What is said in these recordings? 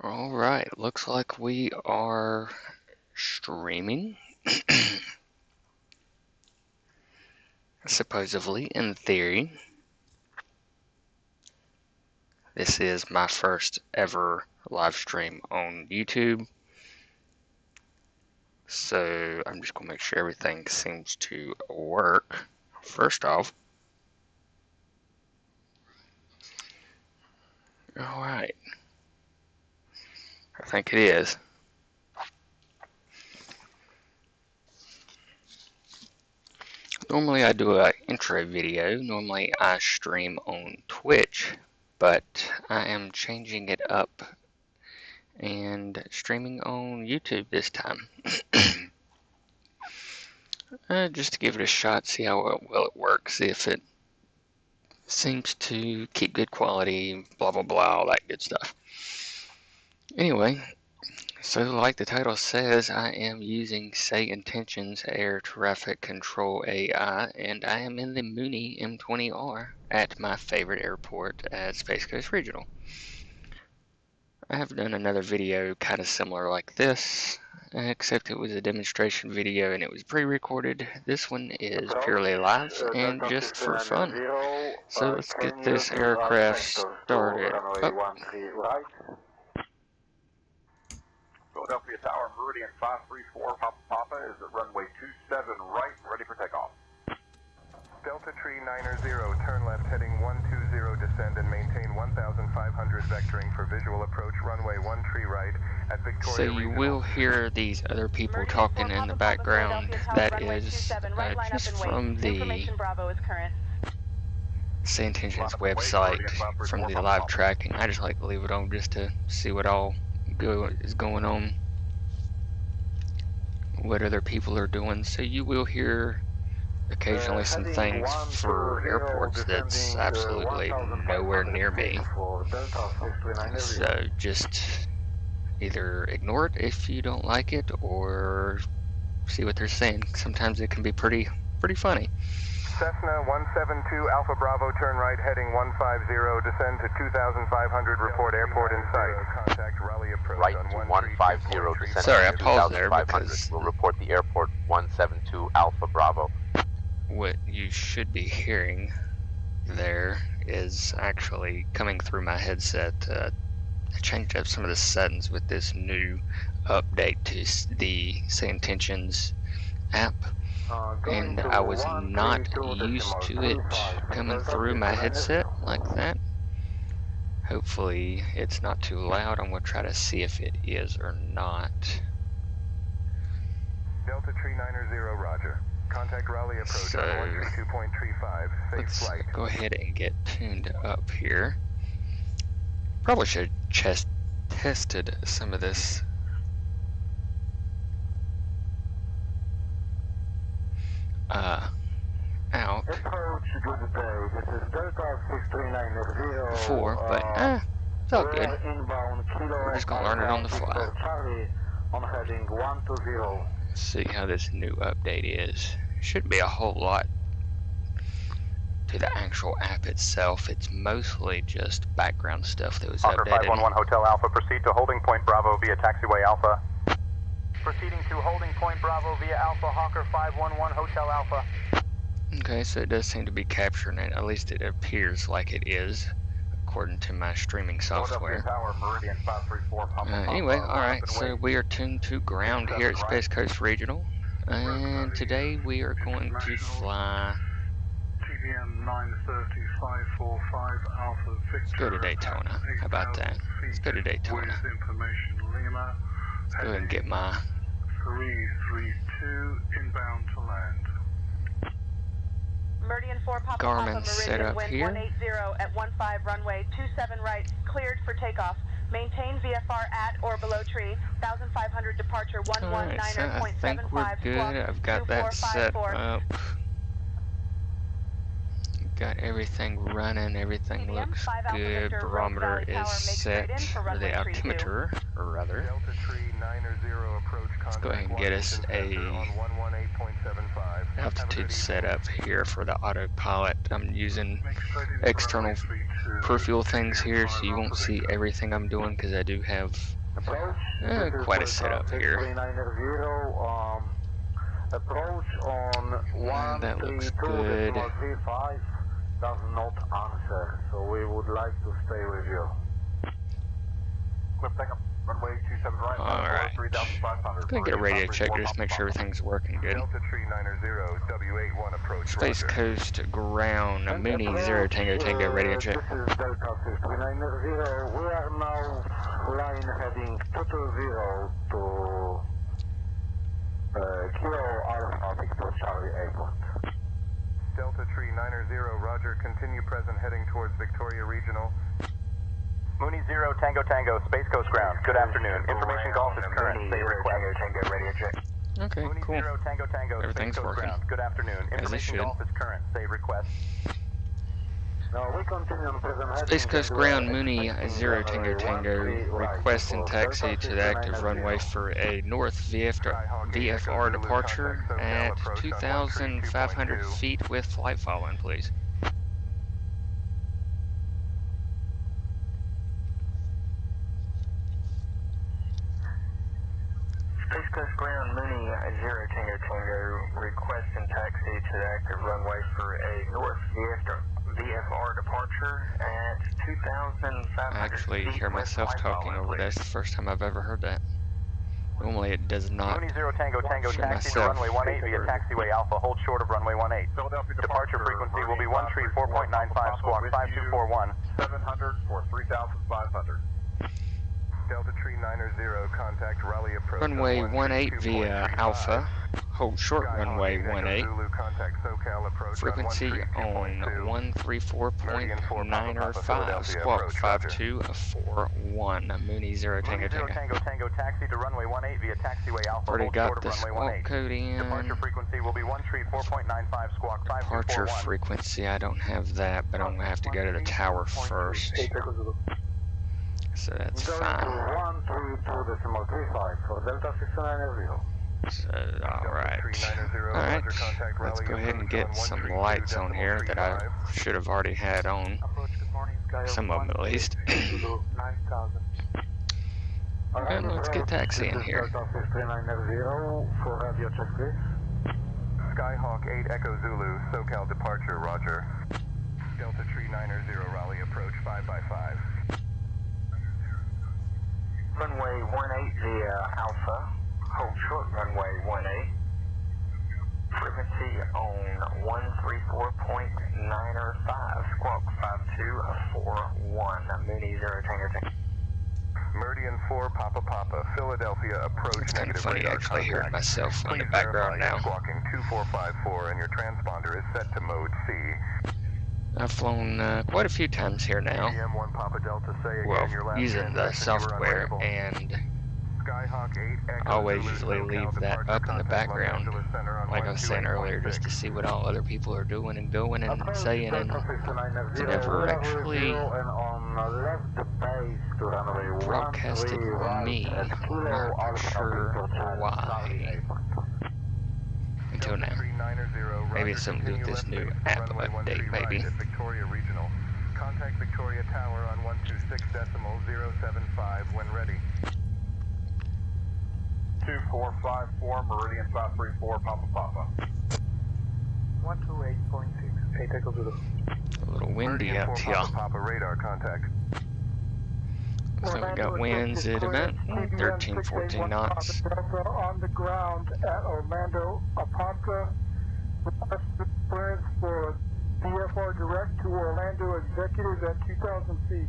Alright, looks like we are streaming. Supposedly, in theory. This is my first ever live stream on YouTube. So I'm just going to make sure everything seems to work. First off. Alright. I think it is. Normally I do an intro video. Normally I stream on Twitch, but I am changing it up and streaming on YouTube this time. Just to give it a shot, see how well it works, see if it seems to keep good quality, blah blah blah, all that good stuff. Anyway, so like the title says, I am using Say Intentions Air Traffic Control AI, and I am in the Mooney M20R at my favorite airport at Space Coast Regional. I have done another video kind of similar like this, except it was a demonstration video and it was pre-recorded. This one is purely live and just for fun. So let's get this aircraft started up. Philadelphia Tower, Meridian 534, Papa is at runway 27 right, ready for takeoff. Delta Tree 90, turn left heading 120, descend and maintain 1,500 vectoring for visual approach, runway 13 right at Victoria So you Regional. will hear these other people talking in the background. That is just from the Say Intentions website, from the live tracking. I just like to leave it on just to see what all is going on, what other people are doing. So you will hear occasionally some things for airports that's absolutely nowhere near me. So just either ignore it if you don't like it, or see what they're saying. Sometimes it can be pretty funny. Cessna 172 Alpha Bravo, turn right heading 150, descend to 2,500, report airport in sight. Contact Raleigh approach right on to 150, descend Sorry, I to paused there 2,500. because We'll report the airport 172 Alpha Bravo. what you should be hearing there is actually coming through my headset. I changed up some of the settings with this new update to the Say Intentions app, and I was not used to it coming through my headset like that. Hopefully it's not too loud. I'm going to try to see if it is or not. Delta Tree 90, roger. Contact Raleigh approach on 132.35. Safe Let's flight. go ahead and get tuned up here. Probably should have tested some of this out before, but it's all good. We're just gonna learn it on the fly. See how this new update is. Shouldn't be a whole lot to the actual app itself. It's mostly just background stuff that was Hawker updated. 511 Hotel Alpha, proceed to holding point Bravo via taxiway Alpha. Proceeding to holding point Bravo via Alpha, Hawker 511 Hotel Alpha. Okay, so it does seem to be capturing it. At least it appears like it is, according to my streaming software. Tower, Meridian 534, Anyway, alright, so we are tuned to ground here at Space Coast Regional. And today we are going to fly. Let's go to Daytona. How about that? Let's go to Daytona. Let's go ahead and get my 332 inbound to land. Meridian 4 Papa Garmin Papa, set Meridian up wind here. 180 at 15 runway 27 right, cleared for takeoff. Maintain VFR at or below tree. 1,500 departure. Alright, so I think we're good. I've got that set up. Got everything running. Everything looks good. Barometer is set. The altimeter or rather. Delta Tree 90 approach Let's go ahead and get us a altitude setup here for the autopilot. I'm using external peripheral things here, so you won't see everything I'm doing because I do have quite a setup here. Approach on That looks good. 132.35 does not answer, so we would like to stay with you. Clip take up, runway 27 right. Alright. 3,500. Gonna get a radio check just to make sure everything's working good. Delta Tree 90, W81 approach. Space Roger. Coast Ground, Mooney 0 Tango Tango radio check. This is Delta 390. We are now flying heading 220 to Kilo Alpha Victor Charlie Airport. Delta Tree 90, roger. Continue present heading towards Victoria Regional. Mooney 0 Tango Tango, Space Coast Ground. Good afternoon. Information golf is current. Say request. Tango radio check. Okay, Mooney cool. 0 Tango Tango, Everything's Space Coast working. Ground. Good afternoon. As it Information should. golf is current. Say request. No, we continue on present heading. Space Coast Ground, Mooney 0 Tango Tango, requesting taxi to the active runway for a north VFR departure at 2,500 feet with flight following, please. Space Coast Ground, Mooney 0 Tango Tango, requesting taxi to the active runway for a north VFR departure at 2,500 I actually feet hear with myself flight talking following, over please. this. The first time I've ever heard that. Normally it does not. Mooney 0 Tango Tango, Sure, taxi to myself. runway 18 via taxiway Alpha. Hold short of runway 18. Philadelphia Departure frequency will be 134.95 squawk 5241. 700 for 3,500. Delta Tree 90, contact Raleigh approach. Runway on 18 via 132.35. Alpha. Hold short Skyhawk runway 8 Echo 18. Zulu, contact SoCal approach Frequency on 134.905. Squawk 5241. Mooney 0 Tango Mooney 0 Tango. Tango Tango, taxi to runway 18 via taxiway Alpha. Already Hold got short the of runway squawk 18. code in. Departure frequency will be 134.95 squawk Departure 5241. frequency, I don't have that, but I'm gonna have to go to the tower first. So that's Going fine. to 132.35 for Delta 690. So, alright. Alright, let's go ahead and get some lights on here that I should have already had on. Some of them at least. Okay, let's get taxi in here. Delta 690 for radio check, please. Skyhawk 8 Echo Zulu, SoCal departure, roger. Delta Tree 90, Raleigh approach 5x5. Runway 18 via Alpha. Hold short runway 18. Frequency on 134.905. Squawk 5241. Mooney 0 Tango Tango. Meridian 4 Papa Papa, Philadelphia approach It's kind of negative funny radar actually hearing contact. myself in the Please background verify now. you're squawking 2454 and your transponder is set to mode C. I've flown quite a few times here now. EM1 Papa Delta, say again Well, your last using the transaction, you were software, unavailable. and Skyhawk 8 Echo I always Zulu, usually SoCal leave that departure, up in the contact background, Los Angeles Center on like I was saying earlier, just to 128.6. see what all other people are doing and going and saying, and it's never actually broadcasted me. I'm not sure why. Until now. Maybe it's something to do with this new app update, maybe. Victoria Regional. Contact Victoria Tower on 126.075 when ready. 2454 Meridian 534 Papa Papa. 128.6. Hey, take a look. A little windy Meridian out 4 here. Papa Papa radar contact. So we got winds at about 13, 14 knots. On the ground at Orlando, Aponca. Plans for DFR direct to Orlando executives at 2,000 feet.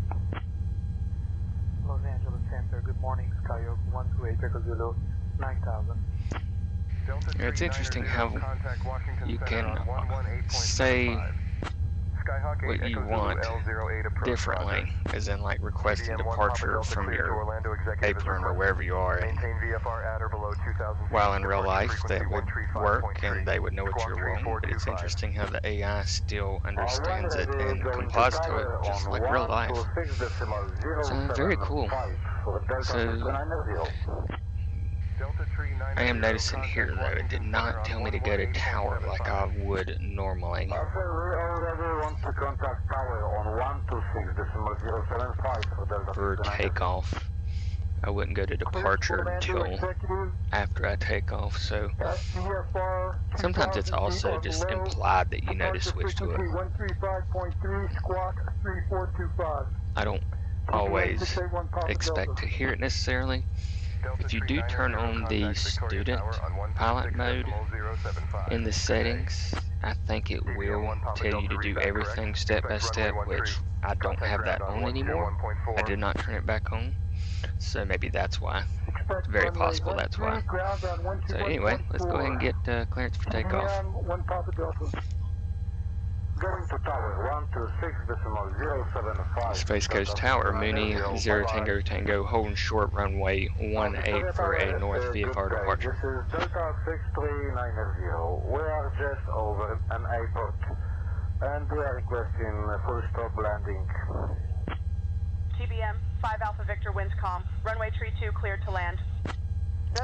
Los Angeles Center, good morning, Skyhawk 128 Echo Zulu, 9,000. It's interesting how you can say what you want differently, as in like requesting departure from your apron or wherever you are. And while in real life that would work and they would know what you're wanting, but it's interesting how the AI still understands it and complies to it, just like real life. So very cool. So I am noticing here though, it did not tell me to go to tower like I would normally. We already want to contact tower on 126.075 For takeoff. I wouldn't go to departure until after I take off, so sometimes it's also just implied that you know to switch to it. I don't always expect to hear it necessarily. If you do turn on the student pilot mode in the settings, I think it will tell you to do everything step by step, which I don't have that on anymore. I did not turn it back on, so maybe that's why. It's very possible that's why. So anyway, let's go ahead and get clearance for takeoff. Going to tower 126.075. Space Coast Tower, Mooney 0 Tango Tango, holding short runway 18 for a north VFR departure. This is Delta 6390. We are just over an airport and we are requesting full stop landing. TBM, 5 Alpha Victor, winds calm. Runway tree 2 cleared to land.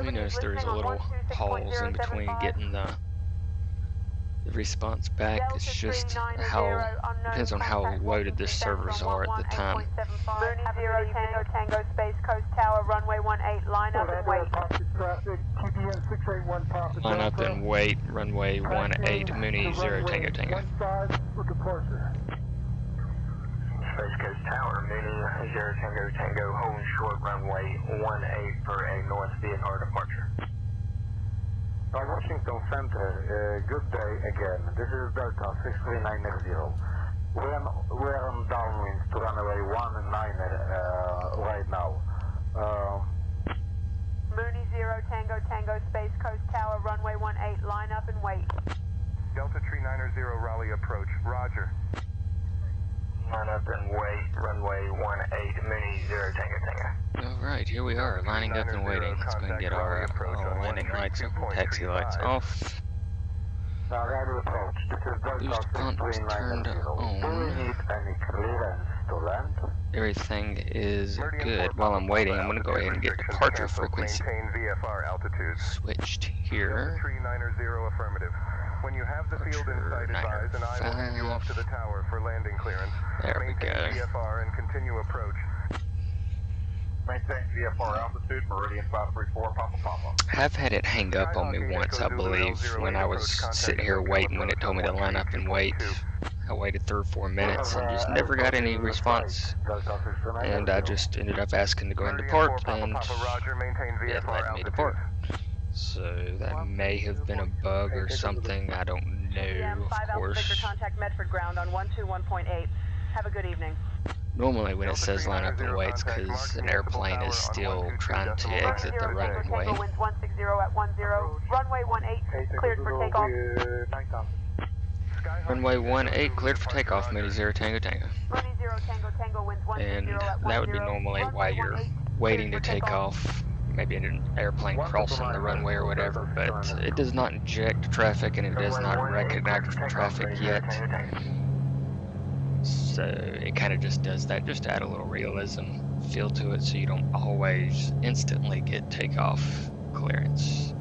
We noticed there's a little pause in between getting the response back. It's just how, depends on how loaded the servers are at the time. Mooney 0 Tango Tango, Space Coast Tower, runway 18, line up and wait. Line up and wait, runway 18, Mooney 0 Tango Tango. Space Coast Tower, Mooney 0 Tango Tango, holding short runway 18 for a north VFR departure. Washington Center, good day again. This is Delta 6390. We're on downwind to runway 19 right now. Mooney 0 Tango Tango, Space Coast Tower, runway 18, line up and wait. Delta 390 Raleigh approach, roger. Line up and wait, runway 18, Mooney 0 Tango Tango. Alright, here we are, lining up and waiting. Let's go ahead and get our landing lights and taxi lights off. Boost pumps turned on. Everything is good. While I'm waiting, I'm going to go ahead and get departure frequency switched here. 390 affirmative. When you have the field in sight, advise, and I will hand you off to the tower for landing clearance. There we go. Maintain VFR and continue approach. Maintain VFR altitude, meridian 534, Papa Papa. Have had it hang up on me once, I believe, when I was sitting here waiting when it told me to line up and wait. I waited 3 or 4 minutes and just never got any response. And I just ended up asking to go and depart, and it let me depart. So that may have been a bug or something, I don't know, of course. Contact Medford ground on 121.8. Have a good evening. Normally when it says line up and wait, it's because an airplane is still trying to exit the runway. Winds 160 at 10. Runway 18, cleared for takeoff. Runway 18, cleared for takeoff, Mooney 0 Tango Tango. Mooney 0 Tango Tango, winds 160 And at 10. that would be normally while you're waiting to take off, maybe an airplane crossing the runway or whatever, but it does not inject traffic and it does not recognize traffic yet. So it kind of just does that, just to add a little realism feel to it so you don't always instantly get takeoff clearance.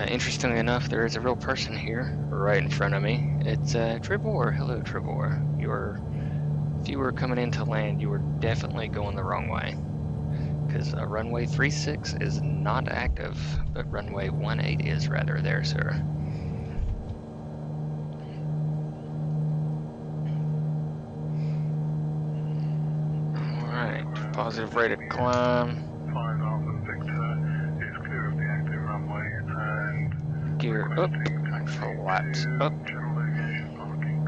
Interestingly enough, there is a real person here right in front of me. It's Tribor. Hello, Tribor. If you were coming in to land, you were definitely going the wrong way. Because runway 36 is not active, but runway 18 is rather there, sir. Alright, positive rate of climb. 5 Alpha Victor is clear of the active runway and Gear up, flaps up. general aviation parking.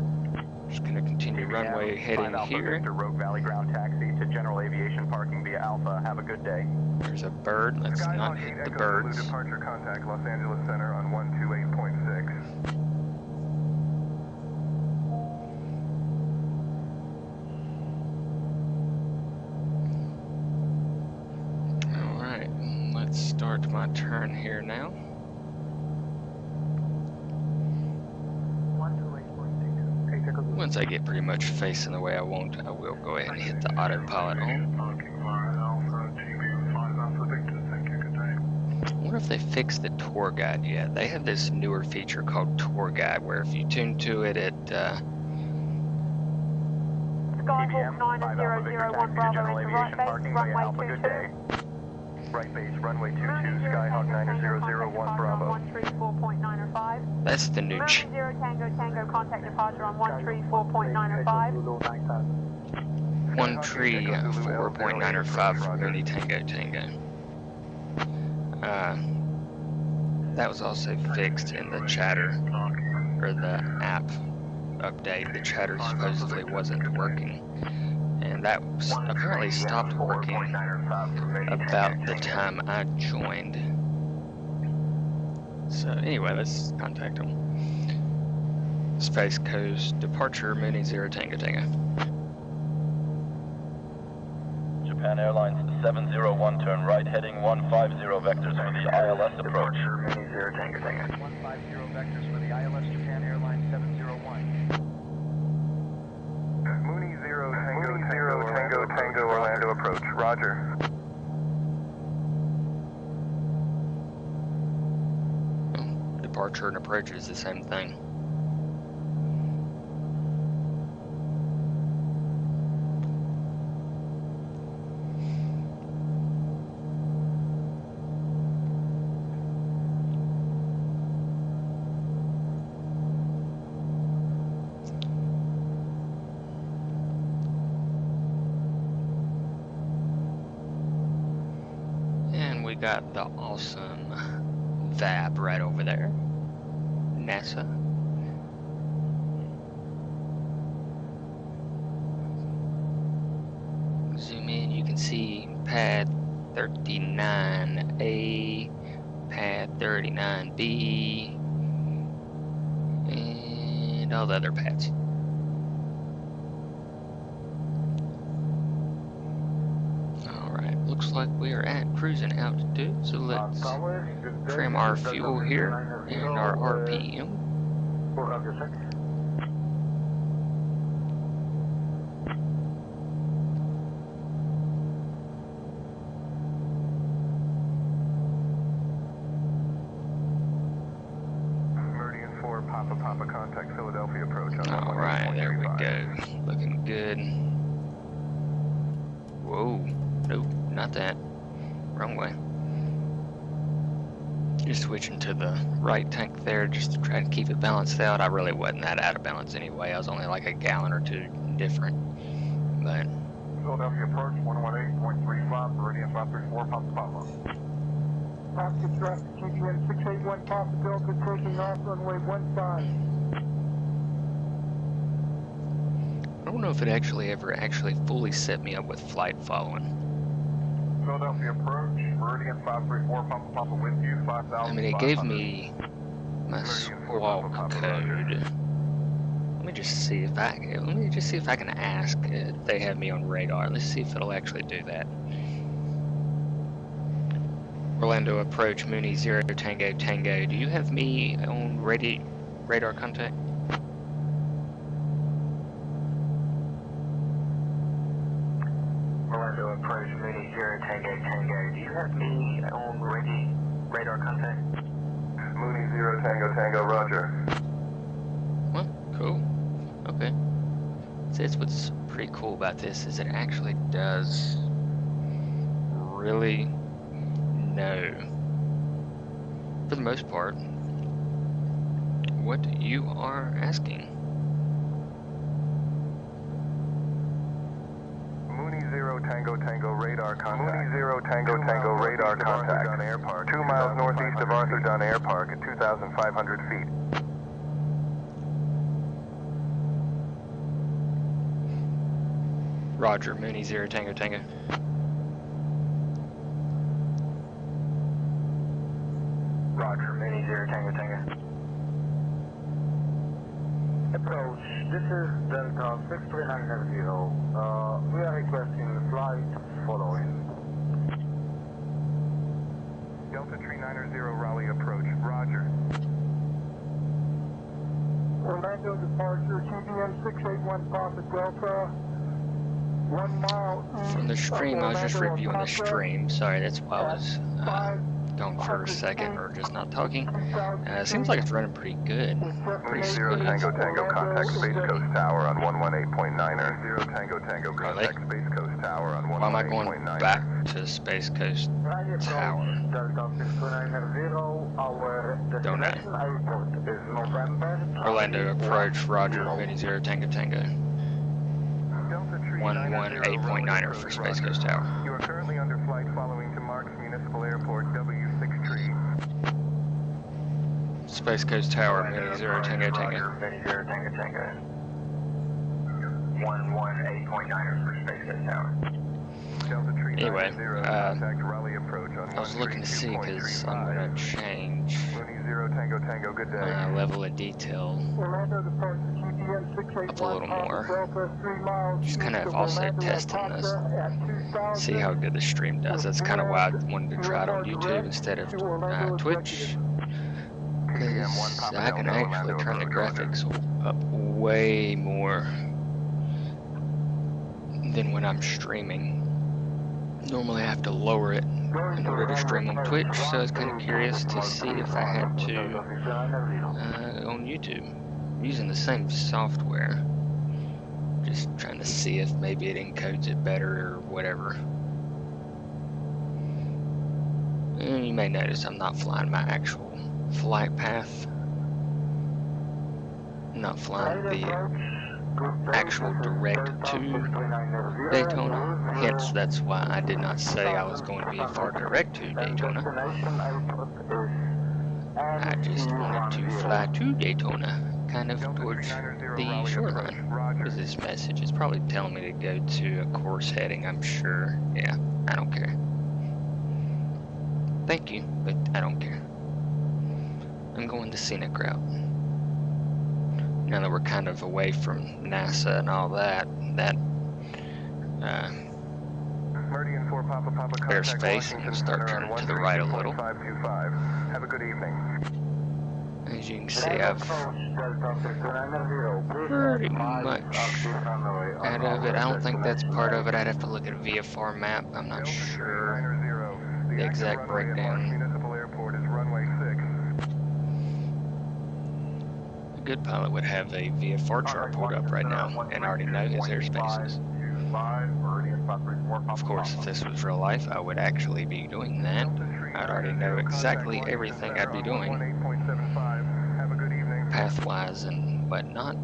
Just gonna continue runway heading here. Victor, Rogue Valley ground taxi to general aviation parking via Alpha. Have a good day. There's a bird. Let's not hit the birds. Departure contact Los Angeles Center on 128.6. start my turn here now. Once I get pretty much facing the way I want, I will go ahead and hit the autopilot on. Parking via Alpha, GB 5 Alpha Victor, thank you, good day. I wonder if they fixed the tour guide yet. They have this newer feature called Tour Guide, where if you tune to it, TBM 5 Alpha Victor, taxi to general aviation parking via Alpha, good day. Right base, runway 22, Skyhawk 9001 Bravo. 134.905. that's the new Mooney 0 Tango Tango, contact departure on 134.905. 134.905 for Mooney Tango Tango. That was also fixed in the chatter, or the app update. The chatter supposedly wasn't working, and that apparently stopped working about the time I joined. So anyway, let's contact them. Space Coast departure, Mooney 0 Tango Tango. Japan Airlines 701, turn right, heading 150 vectors for the ILS approach. Mooney 0 Tango Tango. 150 vectors for the ILS Japan Airlines 701. Mooney 0 Tango Tango Orlando approach. Roger. Departure and approach is the same thing. And we got the awesome VAB right over there. NASA. Zoom in, you can see pad 39A, pad 39B, and all the other pads. Alright, looks like we are at cruising altitude, so let's trim our fuel here and our RPM. Meridian 4 Papa contact Philadelphia approach on Alright, there we go. Looking good. Whoa, nope, not that. Wrong way. Just switching to the right tank there just to try to keep it balanced out. I really wasn't that out of balance anyway. I was only like a gallon or two different. But Philadelphia approach 118.35, Meridian 534 Papa. Oscar traffic, TBM 681 Papa Delta, taking off runway 15. I don't know if it ever fully set me up with flight following. Philadelphia approach, Meridian 534 Papa with you, 5,000. I mean, it gave me my squawk code. Let me just see if I can ask if they have me on radar. Let's see if it'll actually do that. Orlando approach, Mooney 0 Tango Tango. Do you have me on radar contact? Orlando approach, Mooney 0 Tango Tango. Do you have me on radar contact? Mooney 0 Tango, Roger. Well, cool. Okay. So that's what's pretty cool about this is it actually does really know, for the most part, what you are asking. Mooney 0 Tango radar contact. Mooney 0 Tango radar contact. 2 miles northeast of Arthur Dunn Air Park at 2,500 feet. Roger, Mooney 0 Tango Tango. Roger, Mooney 0 Tango Tango. Approach, this is Delta 63970. We are requesting flight following. Delta Tree 90 Raleigh approach. Roger. Orlando departure, TBM 681 Papa Delta. 1 mile east From the stream, I was just Orlando, reviewing the Apopka, stream. Sorry, that's why I was gone for a second or just not talking. It seems like it's running pretty good. Pretty Zero smooth. Tango Tango, contact Space Coast Tower on 118.9er. Zero Tango Tango, contact Space Coast Tower on 118.9er. Why am I going back to Space Coast Tower? Don't know. Orlando approach, Roger, Mini Zero Tango Tango. 118.9er for Space Coast Tower. You are currently under flight following to Marks Municipal Airport, W6 Tree. Space Coast Tower, Mini Zero Tango Tango. Mini Zero Tango Tango. 118.9er for Space Coast Tower. Anyway, I was looking to see because I'm going to change my level of detail up a little more. Just kind of offset testing this, see how good the stream does. That's kind of why I wanted to try it on YouTube instead of Twitch, because I can actually turn the graphics up way more than when I'm streaming. Normally I have to lower it in order to stream on Twitch, so I was kind of curious to see if I had to on YouTube, using the same software, just trying to see if maybe it encodes it better or whatever. And you may notice I'm not flying my actual flight path, I'm not flying the actual direct to Daytona, hence that's why I did not say I was going to be far direct to Daytona. I just wanted to fly to Daytona, kind of towards the shoreline. What is this message? It's probably telling me to go to a course heading, I'm sure. Yeah, I don't care. Thank you, but I don't care. I'm going the scenic route. Now that we're kind of away from NASA and all that, airspace, I'm going to start turning to the right a little. Have a good evening. As you can see, I've pretty much out of it. I don't think that's part of it. I'd have to look at a VFR map. I'm not sure the exact breakdown. A good pilot would have a VFR chart pulled up right now and already know his airspaces. Of course, if this was real life, I would actually be doing that. I'd already know exactly everything I'd be doing, path-wise and whatnot.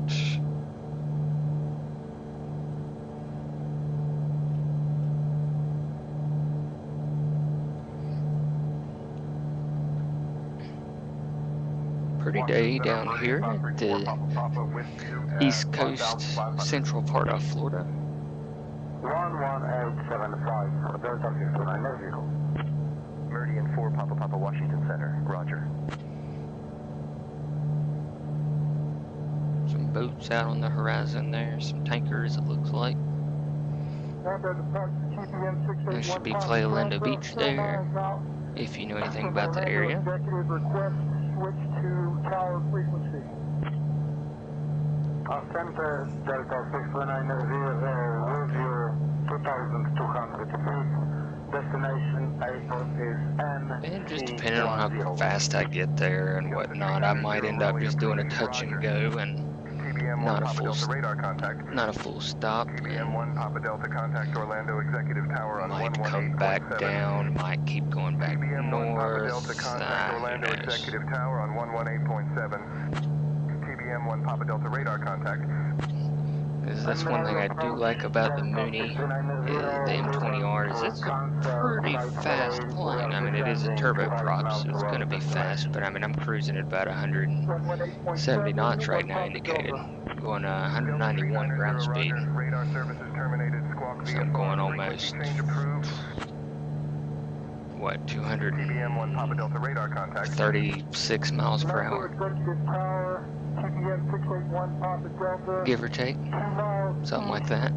Pretty day down here at the east coast, central part of Florida. 11875 Delta 59 vehicle. Meridian 4 Papa Papa Washington Center, roger. Some boats out on the horizon there, some tankers it looks like. There should be Playa Linda Beach there, if you know anything about the area. Switch to tower frequency. Center Delta 690 with your 2,200 feet. Destination airport is N. And just depending on how fast I get there and whatnot, I might end up just doing a touch and go and not a full stop. Might come back down, might keep going back north. Executive Tower on 118.7. TBM1 Papa Delta radar contact. Because that's one thing I do like about the Mooney, the M20R, is it's a pretty fast plane. I mean, it is a turboprop, so it's going to be fast, but I mean, I'm cruising at about 170 knots right now indicated, going 191 ground speed. So I'm going almost, what, 236 miles per hour, give or take, something like that.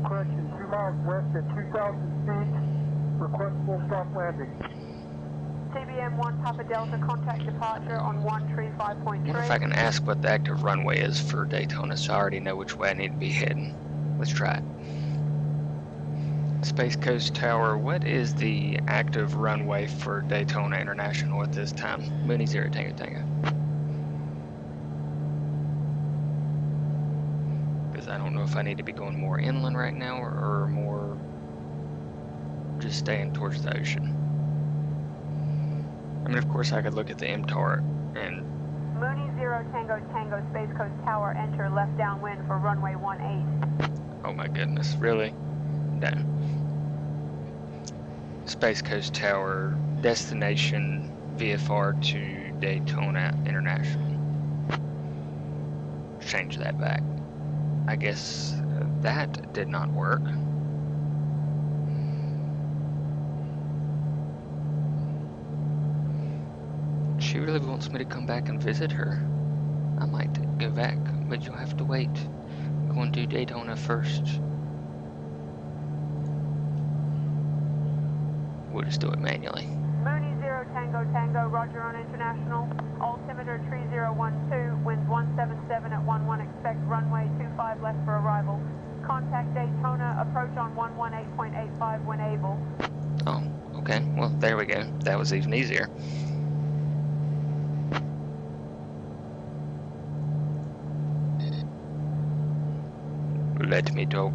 Correction, 2 miles west at 2,000 feet. Request full stop landing. CBM 1 Papa Delta, contact departure on 135.3. I wonder if I can ask what the active runway is for Daytona, so I already know which way I need to be heading. Let's try it. Space Coast Tower, what is the active runway for Daytona International at this time? Mooney 0 Tango Tango. Because I don't know if I need to be going more inland right now or more just staying towards the ocean. I mean, of course, I could look at the MTAR and... Mooney 0 Tango Tango, Space Coast Tower, enter left downwind for runway 18. Oh my goodness, really? No. Space Coast Tower, destination VFR to Daytona International. Change that back. I guess that did not work. She really wants me to come back and visit her. I might go back, but you'll have to wait. I'm going to Daytona first. We'll just do it manually. Mooney 0 Tango Tango, roger on international. Altimeter 3012, winds 177 at 11, expect runway 25 left for arrival. Contact Daytona, approach on 118.85 when able. Oh, okay. Well, there we go. That was even easier. Let me talk.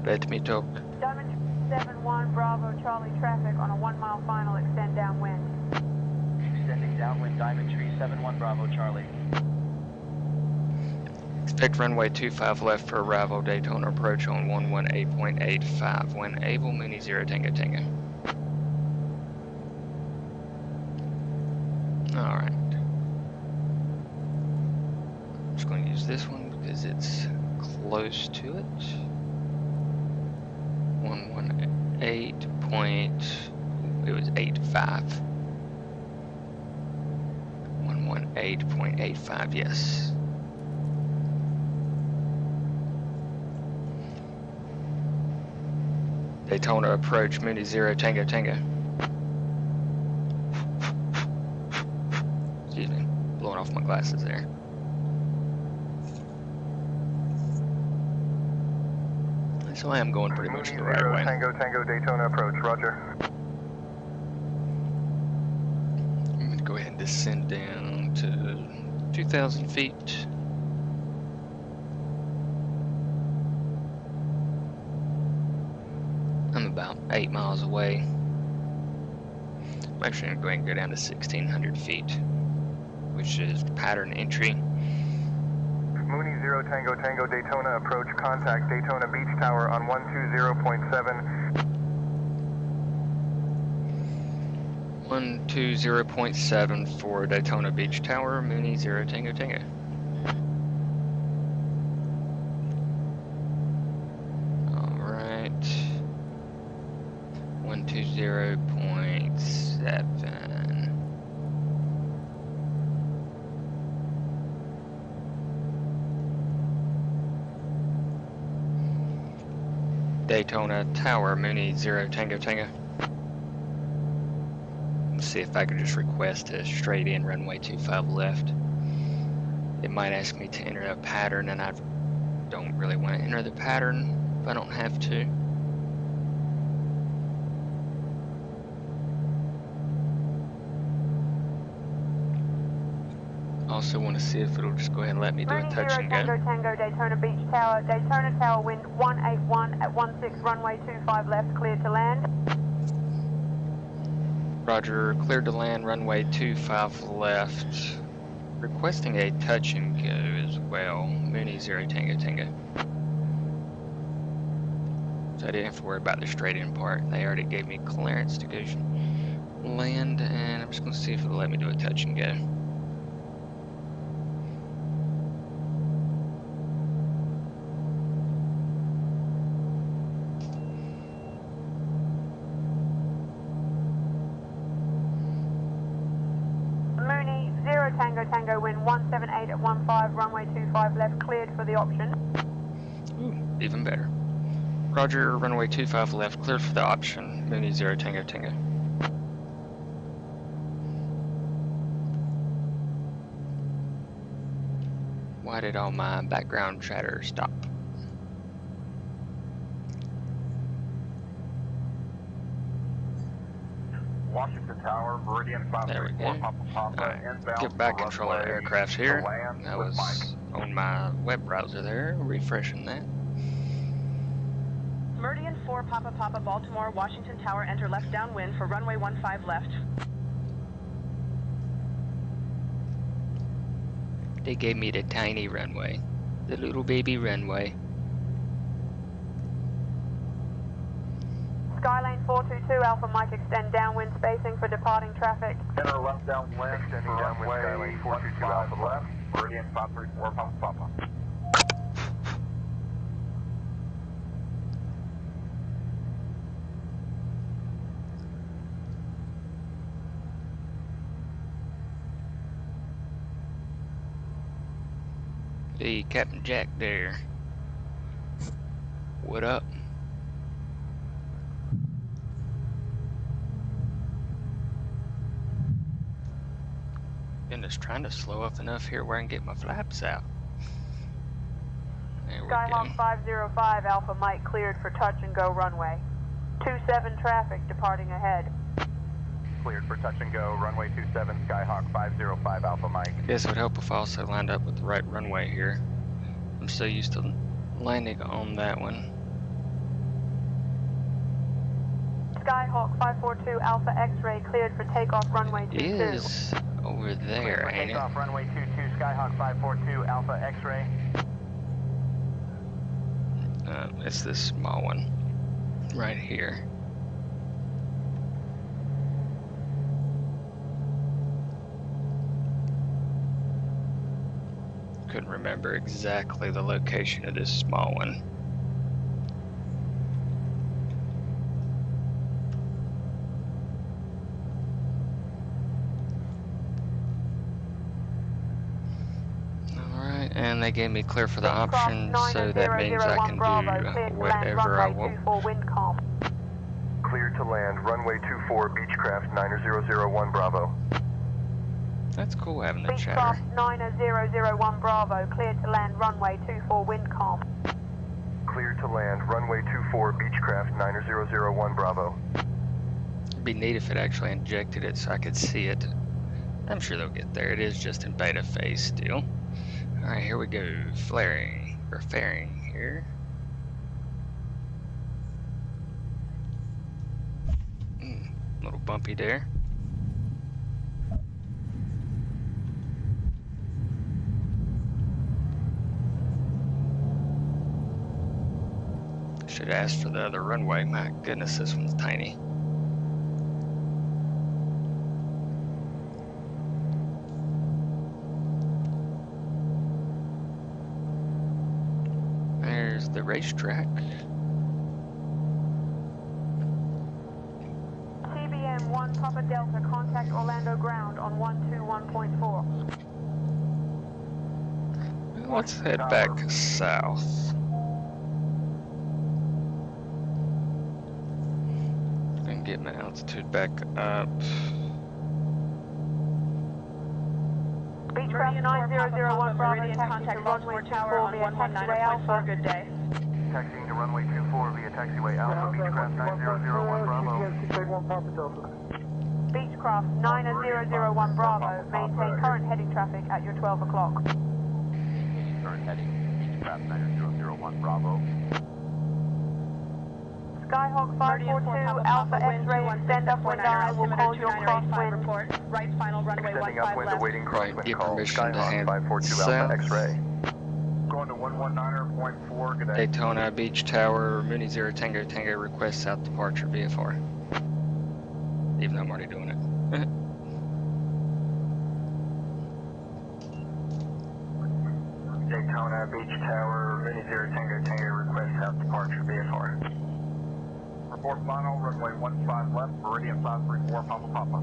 Let me talk. Diamond 71 Bravo Charlie traffic on a 1 mile final, extend downwind. Extending downwind, Diamond Tree 71 Bravo Charlie. Expect runway 25 left for arrival, Daytona approach on 118.85. When able, Mooney 0 Tango Tango. Alright. I'm just going to use this one because it's close to it. 118 point, it was 85. 118.85, yes. Daytona approach, Mooney 0 Tango Tango. Excuse me, blowing off my glasses there. So I am going pretty much the right way. Tango Tango Daytona approach, roger. I'm going to go ahead and descend down to 2,000 feet. I'm about 8 miles away. I'm actually going to go ahead and go down to 1,600 feet, which is pattern entry. Mooney 0 Tango Tango Daytona approach, contact Daytona Beach Tower on 120.7. 120.7 for Daytona Beach Tower, Mooney 0 Tango Tango. Alright. 120.7. Daytona Tower, Mooney 0 Tango Tango. Let's see if I can just request a straight in runway 25 left. It might ask me to enter a pattern, and I don't really want to enter the pattern if I don't have to. Also want to see if it'll just go ahead and let me do a touch and go. Tango Tango Daytona Beach Tower, Daytona Tower wind 181 at 16 runway 25 left, cleared to land. Roger, cleared to land, runway 25 left. Requesting a touch and go as well. Mooney 0 Tango Tango. So I didn't have to worry about the straight in part. They already gave me clearance to go land, and I'm just going to see if it'll let me do a touch and go. Tango Tango wind 178 at 15, runway 25 left, cleared for the option. Ooh, even better. Roger, runway 25 left, cleared for the option. Mooney 0 Tango Tango. Why did all my background chatter stop? Washington Tower, Meridian 534, Papa Papa, Alright, inbound get back for control of runway aircrafts to here. land I with was Mike. on my web browser there, refreshing that. Meridian 4 Papa Papa, Baltimore, Washington Tower, enter left downwind for runway 15 left. They gave me the tiny runway, the little baby runway. Skylane 422 Alpha Mike, extend downwind spacing for departing traffic. Enter left downwind, extending downwind, Skylane 422 Alpha left, Meridian 534, Papa Papa. Hey, Captain Jack there. What up? Goodness, trying to slow up enough here where I can get my flaps out. There we go. Skyhawk 505 Alpha Mike, cleared for touch and go runway. 27 traffic departing ahead. Cleared for touch and go, runway 27, Skyhawk 505 Alpha Mike. I guess it would help if I also lined up with the right runway here. I'm so used to landing on that one. Skyhawk 542 Alpha X-ray, cleared for takeoff runway 22. It is over there, ain't it? Takeoff runway 22, Skyhawk 542, Alpha X-ray. It's this small one right here. Couldn't remember exactly the location of this small one. Alright, and they gave me clear for the option, so that means I can do whatever I want. Cleared to land, runway 24, Beechcraft 9001 Bravo. That's cool having the chatter. Beechcraft 9001 Bravo, cleared to land runway 24 Windcom. Cleared to land, runway 24, Beechcraft 9001 Bravo. It'd be neat if it actually injected it so I could see it. I'm sure they'll get there. It is just in beta phase still. Alright, here we go. Flaring, or fairing here. Little bumpy there. Should have asked for the other runway. My goodness, this one's tiny. There's the racetrack. TBM 1 Papa Delta, contact Orlando ground on 121.4. Let's head back south. And get my altitude back up. Beechcraft 9001 Bravo, contact runway 24 via taxiway Alpha. Good day. Taxiing to runway 24 via taxiway Alpha, Beechcraft 9001 Bravo. Beechcraft 9001 Bravo, maintain current heading traffic at your 12 o'clock. Current heading, Beechcraft 9001 Bravo. Skyhawk 542 Alpha X-ray, extend upwind eye, will call your crosswind. Report, right final runway 15 left. Awaiting crosswind Right, get call. permission to Skyhawk head 542 south. Alpha X-ray. Going to 119.4, good day. Daytona Beach Tower, Mooney 0 Tango Tango, request south departure VFR. Even though I'm already doing it. Daytona Beach Tower, Mooney 0 Tango Tango, request south departure VFR. Report final, runway 15 left, Meridian 534, Papa Papa.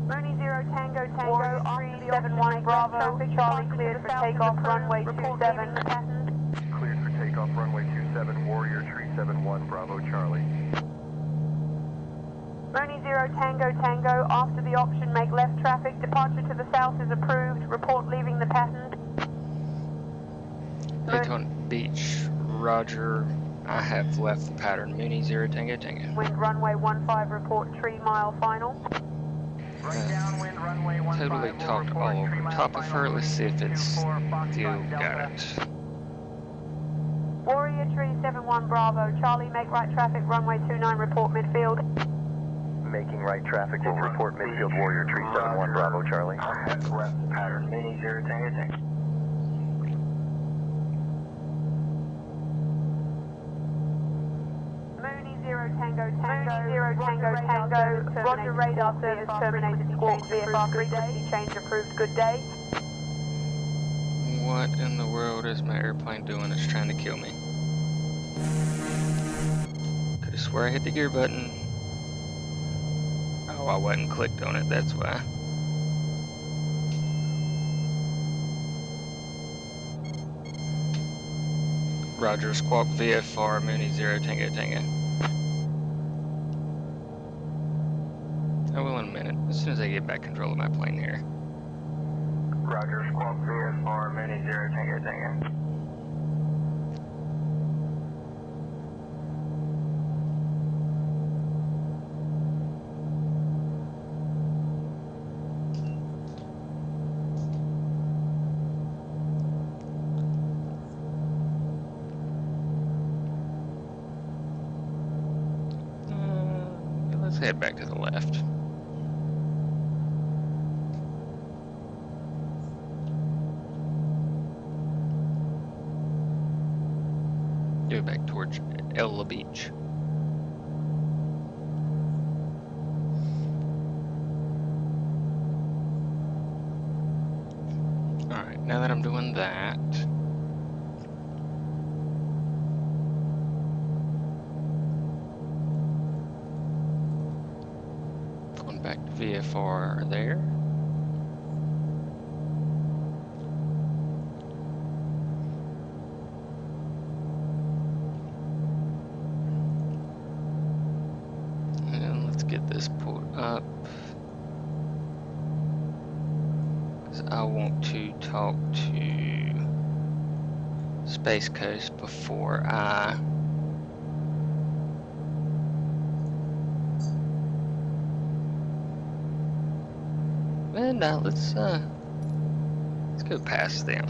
Mooney 0 Tango Tango, 371 Bravo, Charlie cleared for takeoff runway 27. Cleared for takeoff, runway 27, Warrior 371, Bravo Charlie. Mooney 0 Tango Tango, after the option make left traffic, departure to the south is approved, report leaving the pattern. Daytona Beach, Roger, I have left the pattern. Mooney 0 Tango Tango. Wind runway 15, report 3 mile final. Right downwind, runway 15. Totally talked all over top of her. Let's see if it's still got it. Warrior Tree 71 Bravo, Charlie, make right traffic, runway 29, report midfield. Making right traffic, will report midfield Warrior Tree 71 Bravo, Charlie. I have left the pattern. Mooney 0 Tango Tango. Mooney 0 Tango Tango, Mooney 0 Tango Tango, Roger, radar service terminated, squawk VFR frequency change approved, good day. What in the world is my airplane doing? It's trying to kill me. Could have swore I hit the gear button. Oh, I wasn't clicked on it, that's why. Roger, squawk VFR, Mooney 0 Tango Tango. I will in a minute, as soon as I get back control of my plane here. Roger, squawk VFR, Mooney 0 Tango Tango. Let's head back to the left. Go back towards Ella Beach. Alright, now that I'm doing that, going back to VFR there. Get this pulled up, because I want to talk to Space Coast before I and let's go past them.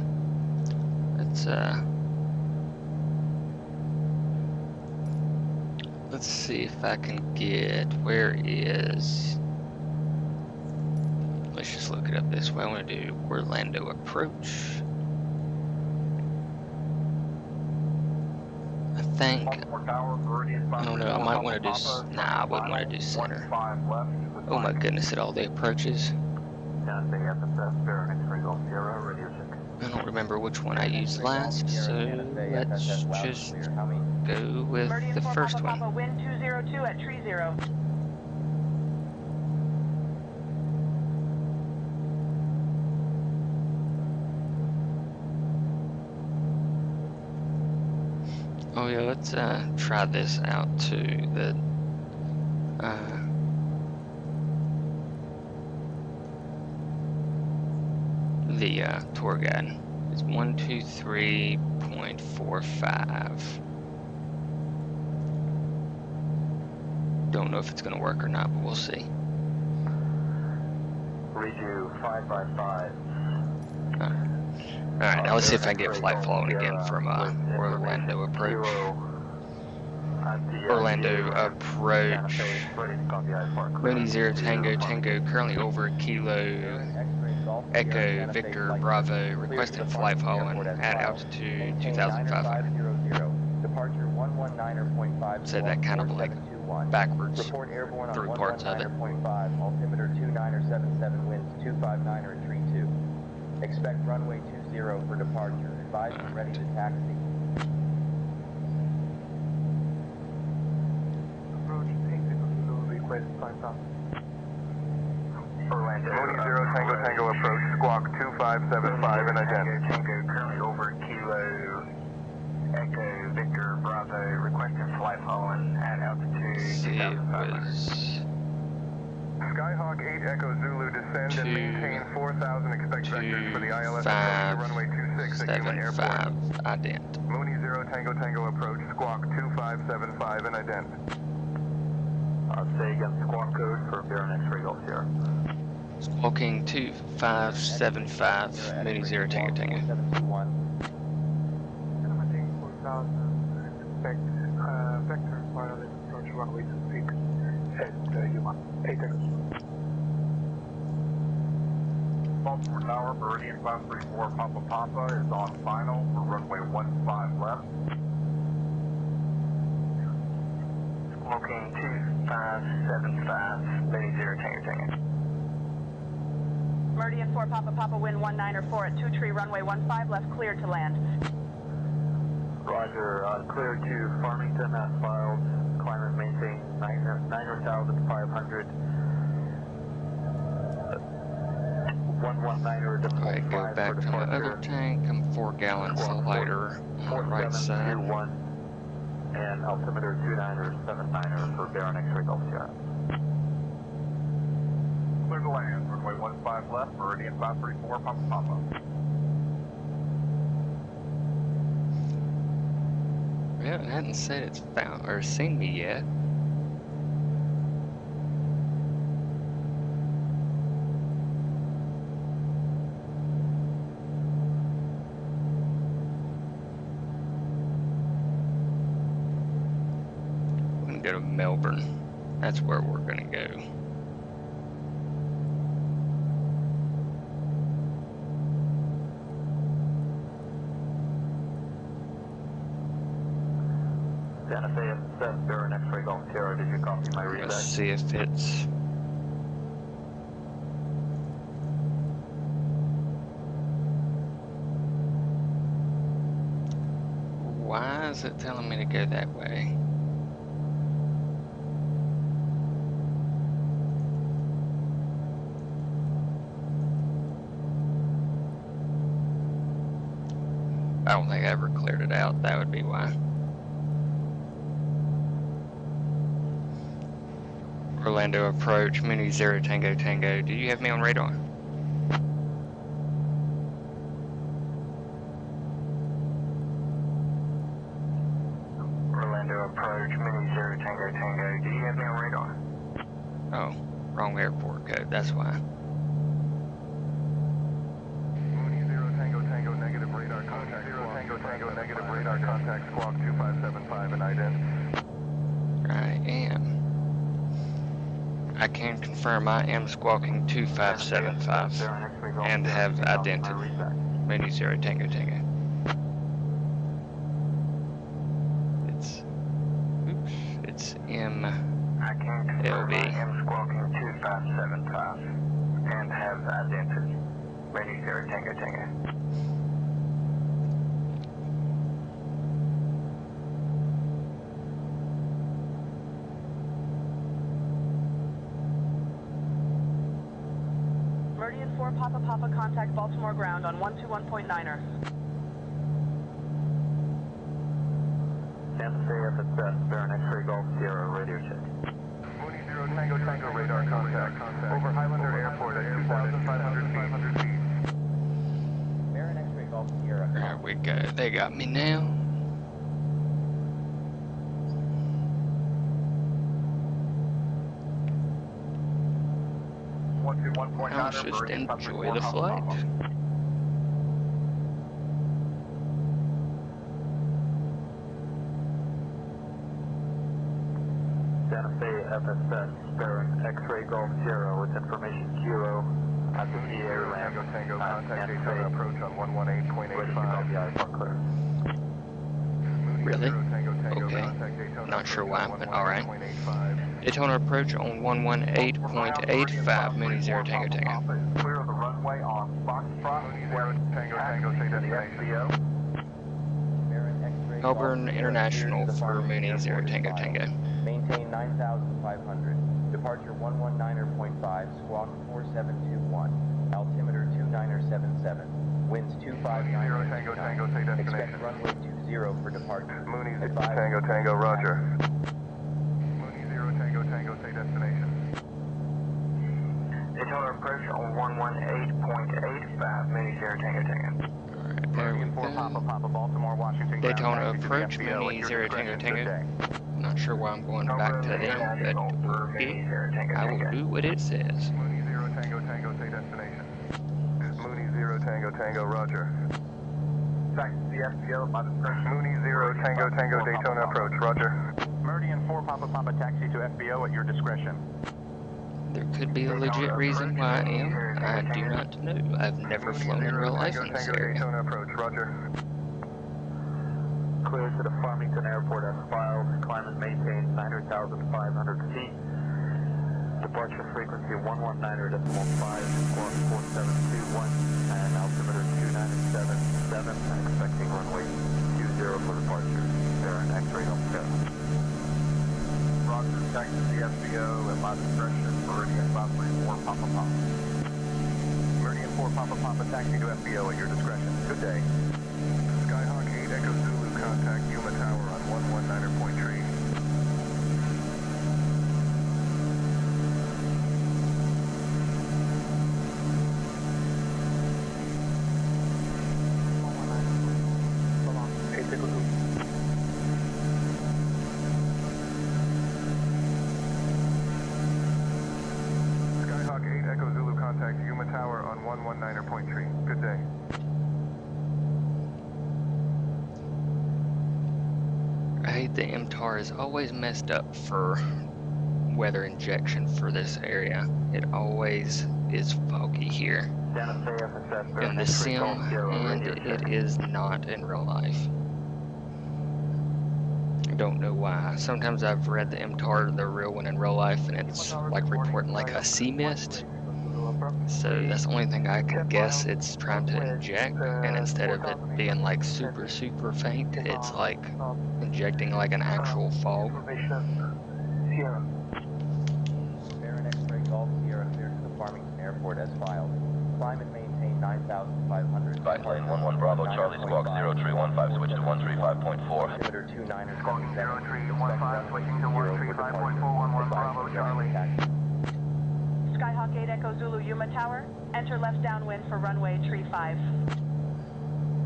Let's see if I can get, where is, let's just look it up this way. I want to do Orlando approach. I think, I don't know, I might want to do, nah, I wouldn't want to do center. Oh my goodness, at all the approaches. I don't remember which one I used last, so let's just go with the first one. Wind 202 at tree 0. Oh yeah, let's try this out too. The tour guide is 123.45. Don't know if it's going to work or not, but we'll see. Read you 5 by 5. Alright, now let's see if I can get flight following again from Orlando approach. Orlando approach. Mooney 0 Tango Tango, currently over Kilo Echo Victor Bravo, requesting flight following at altitude 2,500. Said that kind of like backwards through parts of it. Altimeter 2977, winds 259 at 32. Expect runway 20 for departure. Advise you ready to taxi. Approach, request 5,000. Orlando. Mooney 0 Tango Tango approach, squawk 2575 and again. Tango currently over Kilo Echo Victor Bravo, requesting flight following at altitude See, it 2,500. was Squawk 8 Echo Zulu, descend and maintain 4,000, expect vectors for the ILS approach to runway 26 at Yuma Airport. Ident. Mooney 0 Tango Tango approach, Squawk 2575 and ident. Say again, squawk code for Baron X-Ray Golf Sierra. Squawking 2575, Mooney 0 Tango Tango. 721. Maintain 4,000, expect vector wireless approach runway 26 at Yuma. 8 seconds. Baltimore Tower, Meridian 534 Papa Papa is on final for runway 15 left. Smoking 2575, Mooney 0 Tango Tango. Meridian 4 Papa Papa, wind 1904 at 2 Tree, runway 15 left, clear to land. Roger, clear to Farmington, as filed. Climate maintain 9,500. 119er deploy. Alright, go back to my other tank. I'm 4 gallons lighter on the right side. 4721 and altimeter 29er 79er for Baron X-Ray Golf Sierra. Clear to land, runway 15 left, Meridian 534 Papa Papa. Well, it hadn't said it's found or seen me yet. We're gonna go to Melbourne. That's where we're gonna go. Santa Fe FSS, Baron X-Ray Golf Sierra, did you copy my read? Let's see if it's... Why is it telling me to go that way? I don't think I ever cleared it out. That would be why. Orlando approach, Mooney 0 Tango Tango. Do you have me on radar? Orlando approach, Mooney 0 Tango Tango. Do you have me on radar? Oh, wrong airport code. That's why. Mooney 0 Tango Tango, negative radar contact. 0 Tango Tango, negative radar contact, Squawk 2575 and ident. I am. I can confirm I am squawking 2575 and have idented Mooney 0 Tango Tango. It's M. I can confirm LB. I am squawking 2575 and have idented Mooney 0 Tango Tango. Meridian 4 Papa Papa, contact Baltimore ground on 121.9er. Santa Fe FSS, Baron X-Ray Golf Sierra, radio check. Mooney 0 Tango Tango, radar contact. Over Highlander Airport at 2,500 feet. Baron X-Ray Golf Sierra. There we go. They got me now. I'll just enjoy the flight. Santa Fe FSS, Baron X-Ray Golf Sierra with information Kilo at the VA land. Tango Tango, contact Daytona approach on 118.85. Really? Okay. Not sure why, but alright. Daytona approach on 118.85, Mooney 0 Tango Tango. Clear of the runway on Foxtrot. Mooney 0 Tango Tango, say destination. Melbourne International for Mooney 0 Tango Tango. Maintain 9,500. Departure 119.5, squawk 4721. Altimeter 2977. Winds 259. 0 Tango Tango, say destination. Expect runway 20 for departure. Mooney 0 Tango Tango, roger. Mooney 0 Tango Tango, say destination. Daytona approach on 118.85, Mooney 0 Tango Tango. Alright, there we Meridian 4 Papa go. Papa, Baltimore, Washington. ground Daytona taxi to the approach, FBO at Mooney your 0 Tango discretion. Good Tango. day. Not sure why I'm going back to them, but okay, I will do what it says. Mooney 0 Tango Tango, say destination. Mooney 0 Tango Tango, roger. Taxi to the FBO, my discretion. Mooney 0 Tango Tango, Daytona approach, roger. Meridian 4 Papa Papa, taxi to FBO at your discretion. There could be a legit reason why I am. I do not know. I've never flown in real life in this area. Daytona approach, roger. Clear to the Farmington Airport as filed. Climb and maintain 9,500 feet. Departure frequency 119.5, squawk 4721, and altimeter 2977. Expecting runway 20 for departure. There are an X-ray healthcare. Roger, taxi to the FBO at my discretion, Meridian 534 Papa Papa. Meridian 4 Papa Papa, taxi to FBO at your discretion. Good day. Skyhawk 8 Echo Zulu, contact Yuma Tower on 119er Point Tree. Skyhawk 8 Echo Zulu, contact Yuma Tower on 119er Point Tree. Good day. I hate the MTAR is always messed up for weather injection for this area. It always is foggy here in the sim, and it is not in real life. I don't know why. Sometimes I've read the MTAR, the real one in real life, and it's like reporting like a sea mist. So that's the only thing I can guess it's trying to inject, and instead of it being like super faint, it's like injecting like an actual fog. Baron X-ray Golf Sierra clear to the Farmington Airport as filed. Climb and maintain 9,500. Flight lane 11 Bravo, Charlie Squawk 0315, switch to 135.4. Altimeter 2977. Squawk 0315, switching to 135.4, 11 Bravo, Charlie. Skyhawk 8 Echo Zulu Yuma Tower. Enter left downwind for runway 35.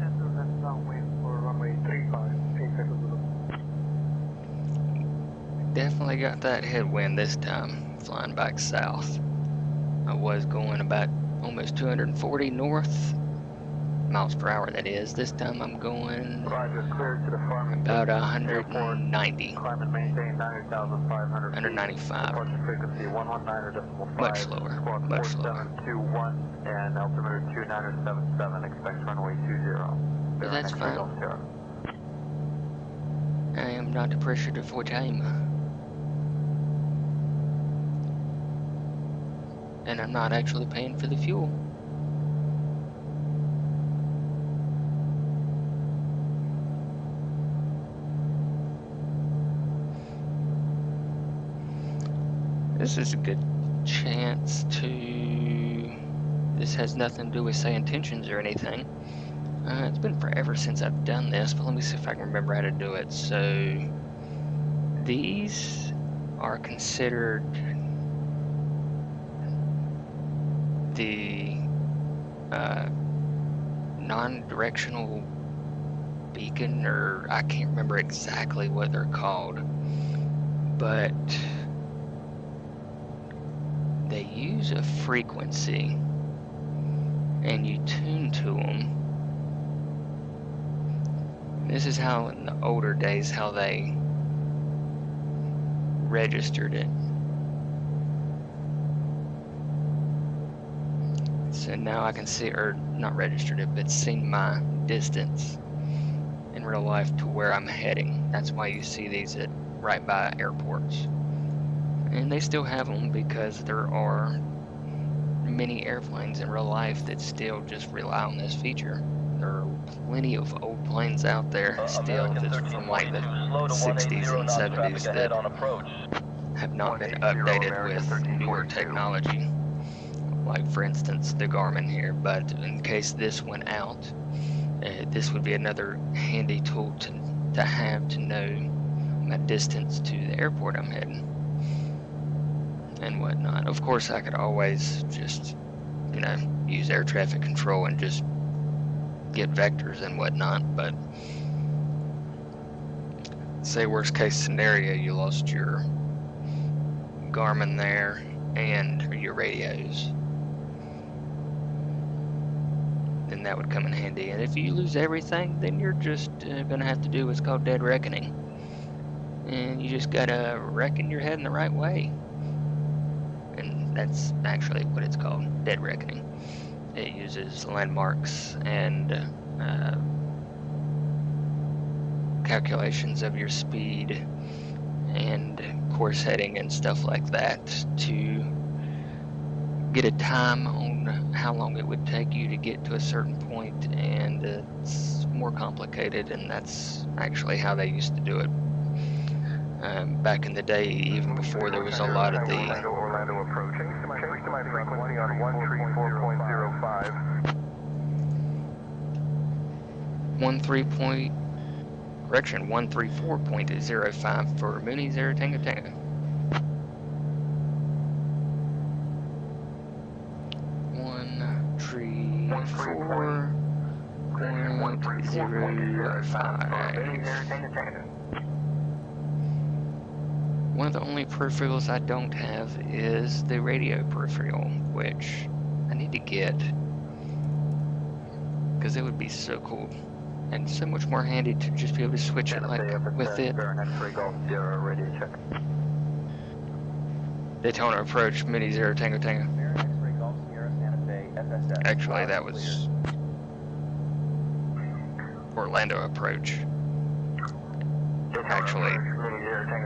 Enter left downwind for runway 35. 8 Echo Zulu. Definitely got that headwind this time, flying back south. I was going about almost 240 north, miles per hour that is. This time I'm going Roger, clear to the Farmington about 190, Climb and maintain 9,500 feet. 195. Departure frequency 119.5. Much slower, Squawk much slower. 4721 and altimeter 2977. Expect runway 20. But that's fine. I am not pressured for time. And I'm not actually paying for the fuel. This is a good chance to... This has nothing to do with say intentions or anything. It's been forever since I've done this, but let me see if I can remember how to do it. So these are considered the non-directional beacon, or I can't remember exactly what they're called, but they use a frequency and you tune to them. This is how in the older days how they registered it. So now I can see, or not registered it, but seen my distance in real life to where I'm heading. That's why you see these at right by airports. And they still have them because there are many airplanes in real life that still just rely on this feature. There are plenty of old planes out there still that's from like the 60s and 70s that have not been updated with newer technology. Like for instance the Garmin here, but in case this went out, this would be another handy tool to have to know my distance to the airport I'm heading. and whatnot. Of course, I could always just, you know, use air traffic control and just get vectors and whatnot, but say worst case scenario, you lost your Garmin there and your radios, then that would come in handy. And if you lose everything, then you're just gonna have to do what's called dead reckoning, and you just gotta reckon your head in the right way, and that's actually what it's called, dead reckoning. It uses landmarks and calculations of your speed and course heading and stuff like that to get a time on how long it would take you to get to a certain point, and it's more complicated, and that's actually how they used to do it back in the day, even before there was a lot of the Orlando approaching. Change to my frequency on 134.05. 134.05 for Mooney 0 Tango Tango. 134.05. One of the only peripherals I don't have is the radio peripheral, which I need to get, because it would be so cool and so much more handy to just be able to switch it like with it. Daytona approach, Mooney 0 Tango Tango. Actually, that was Orlando approach. Actually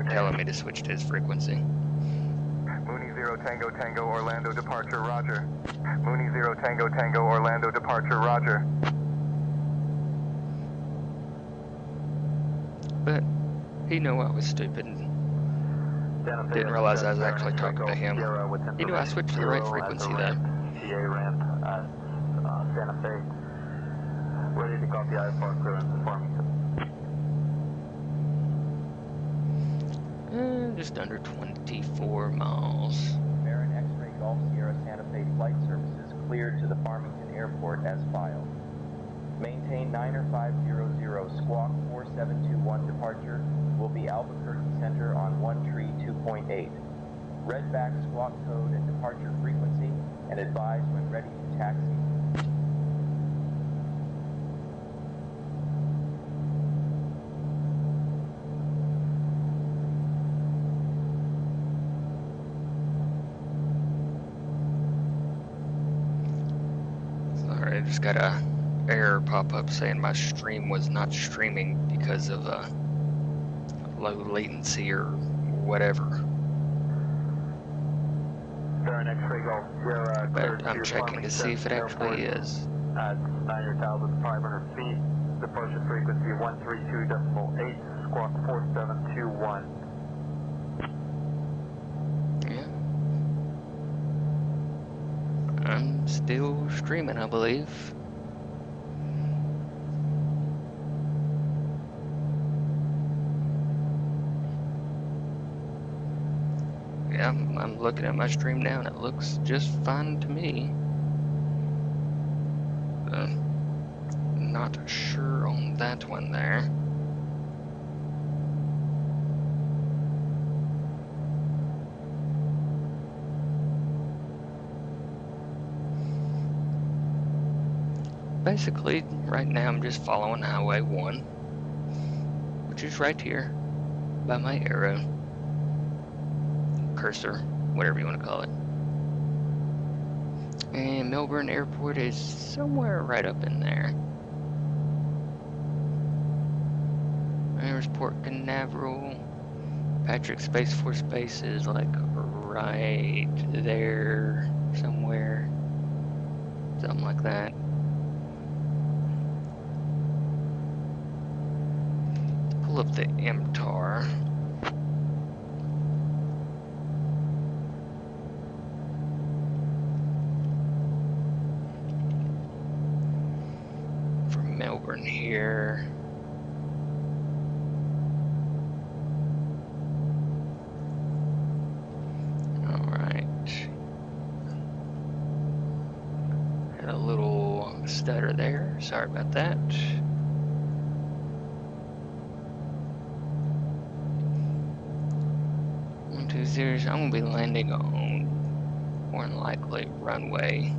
telling me to switch to his frequency. Mooney 0 Tango Tango Orlando departure, roger. Mooney 0 Tango Tango Orlando departure, roger. But he knew I was stupid and didn't realize I was actually talking to him. He knew I switched to the right frequency though. TA ramp at Santa Fe. Ready to copy IFR clearance to Farmington. Just under 24 miles. Marin X-Ray Golf Sierra Santa Fe flight services cleared to the Farmington Airport as filed. Maintain 90500 squawk 4721 departure will be Albuquerque Center on 132.8. Redback squawk code and departure frequency, and advise when ready to taxi. Sorry, I just got a error pop up saying my stream was not streaming because of low latency or whatever. But I'm checking to see if it actually is. At 9,500 feet, departure frequency 132.8, squawk 4721. Yeah. I'm still streaming, I believe. Yeah, I'm looking at my stream now and it looks just fine to me. Not sure on that one there. Basically, right now I'm just following Highway 1, which is right here by my arrow. Cursor, whatever you want to call it. And Melbourne Airport is somewhere right up in there. There's Port Canaveral. Patrick Space Force Base is like right there somewhere. Something like that. Let's pull up the MTAR. Melbourne here. Alright. stutter there. Sorry about that. One, 2, 0. I'm gonna be landing on more than likely runway.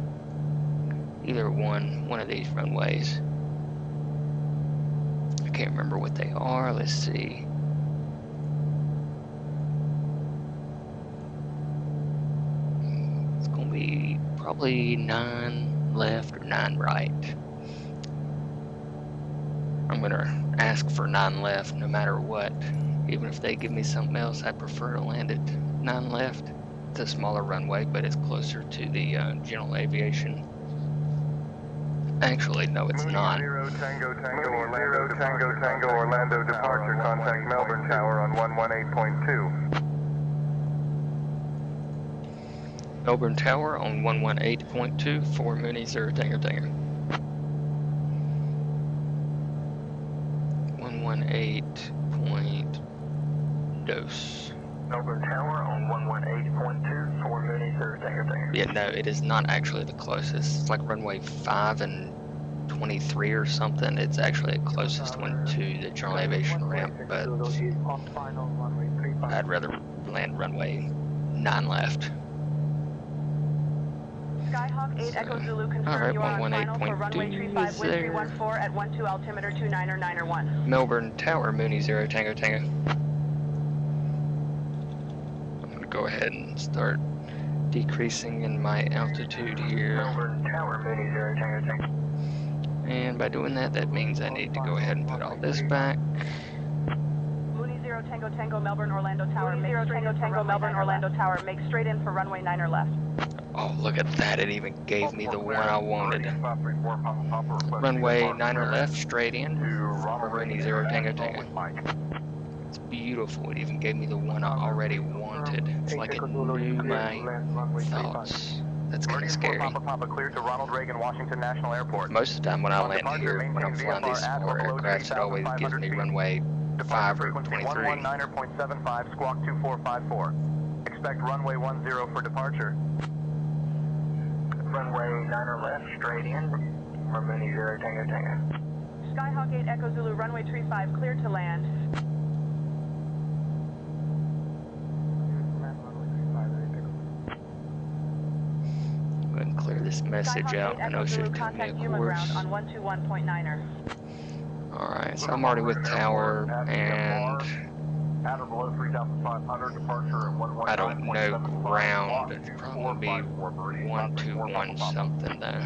Either one of these runways. I can't remember what they are. Let's see. It's gonna be probably 9 left or 9 right. I'm gonna ask for 9 left no matter what. Even if they give me something else, I'd prefer to land at 9 left. It's a smaller runway, but it's closer to the general aviation. Actually, no, it's not. Zero Tango Tango Orlando departure. Contact Melbourne Tower on 118.2. Melbourne Tower on 118.2 for Mooney 0 Tango Tango. 118.2. Melbourne Tower on 118.2 for Mooney 0 Tango Tango. Yeah, no, it is not actually the closest. It's like runway 5 and 23 or something. It's actually the closest one to the general aviation ramp, but I'd rather land runway 9 left. Skyhawk 8 So, Echo Zulu, confirm alright, you are on final for runway 35, is wind there. 314 at 12 altimeter 29er91. Melbourne Tower, Mooney 0 Tango Tango. I'm gonna go ahead and start decreasing in my altitude here. Melbourne Tower, Mooney 0 Tango Tango. And by doing that, that means I need to go ahead and put all this back. Mooney 0 Tango Tango Melbourne Orlando Tower. Mooney 0 Tango Tango Melbourne Orlando Tower. Make straight in for runway 9er left. Oh, look at that. It even gave me the one I wanted. Runway 9er left, straight in for Mooney 0 Tango Tango. It's beautiful. It even gave me the one I already wanted. It's like it knew my thoughts. That's kind of scary. Clear to Ronald Reagan Washington National Airport. Most of the time when I land here, when I'm flying these smaller aircrafts, it always gives me runway 5 or 23. 119.75, squawk 2454. Expect runway 10 for departure. Runway 9er left, straight in for Mooney 0 Tango Tango. Skyhawk 8 Echo Zulu, runway 35, clear to land. Go ahead and clear this message out. I know it should come me a course. On 121.9er. Alright, so I'm already with tower, and At or below 3,500, departure at 119.75. I don't know ground. It's probably be 121 something though.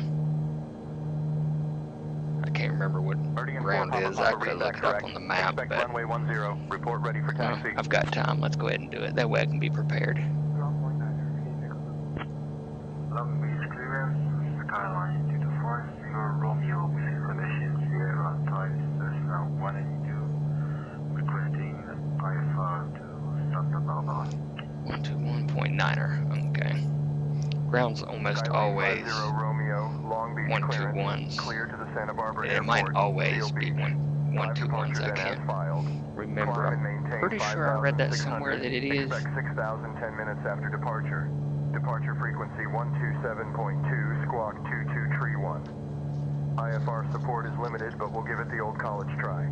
I can't remember what ground is. I could look it up on the map, but runway 10, report ready for taxi. I've got time. Let's go ahead and do it. That way I can be prepared. Long Beach clearance, Skyline 224, Zero Romeo, permission Sierra type Cessna 182, requesting IFR to Santa Barbara. 121.9er. Okay. Ground's almost always 121s. It might always be 121s. I can't remember. I'm pretty sure I read that somewhere that it is. 6,000 10 minutes after departure. Departure frequency 127.2, squawk 2231. IFR support is limited, but we'll give it the old college try.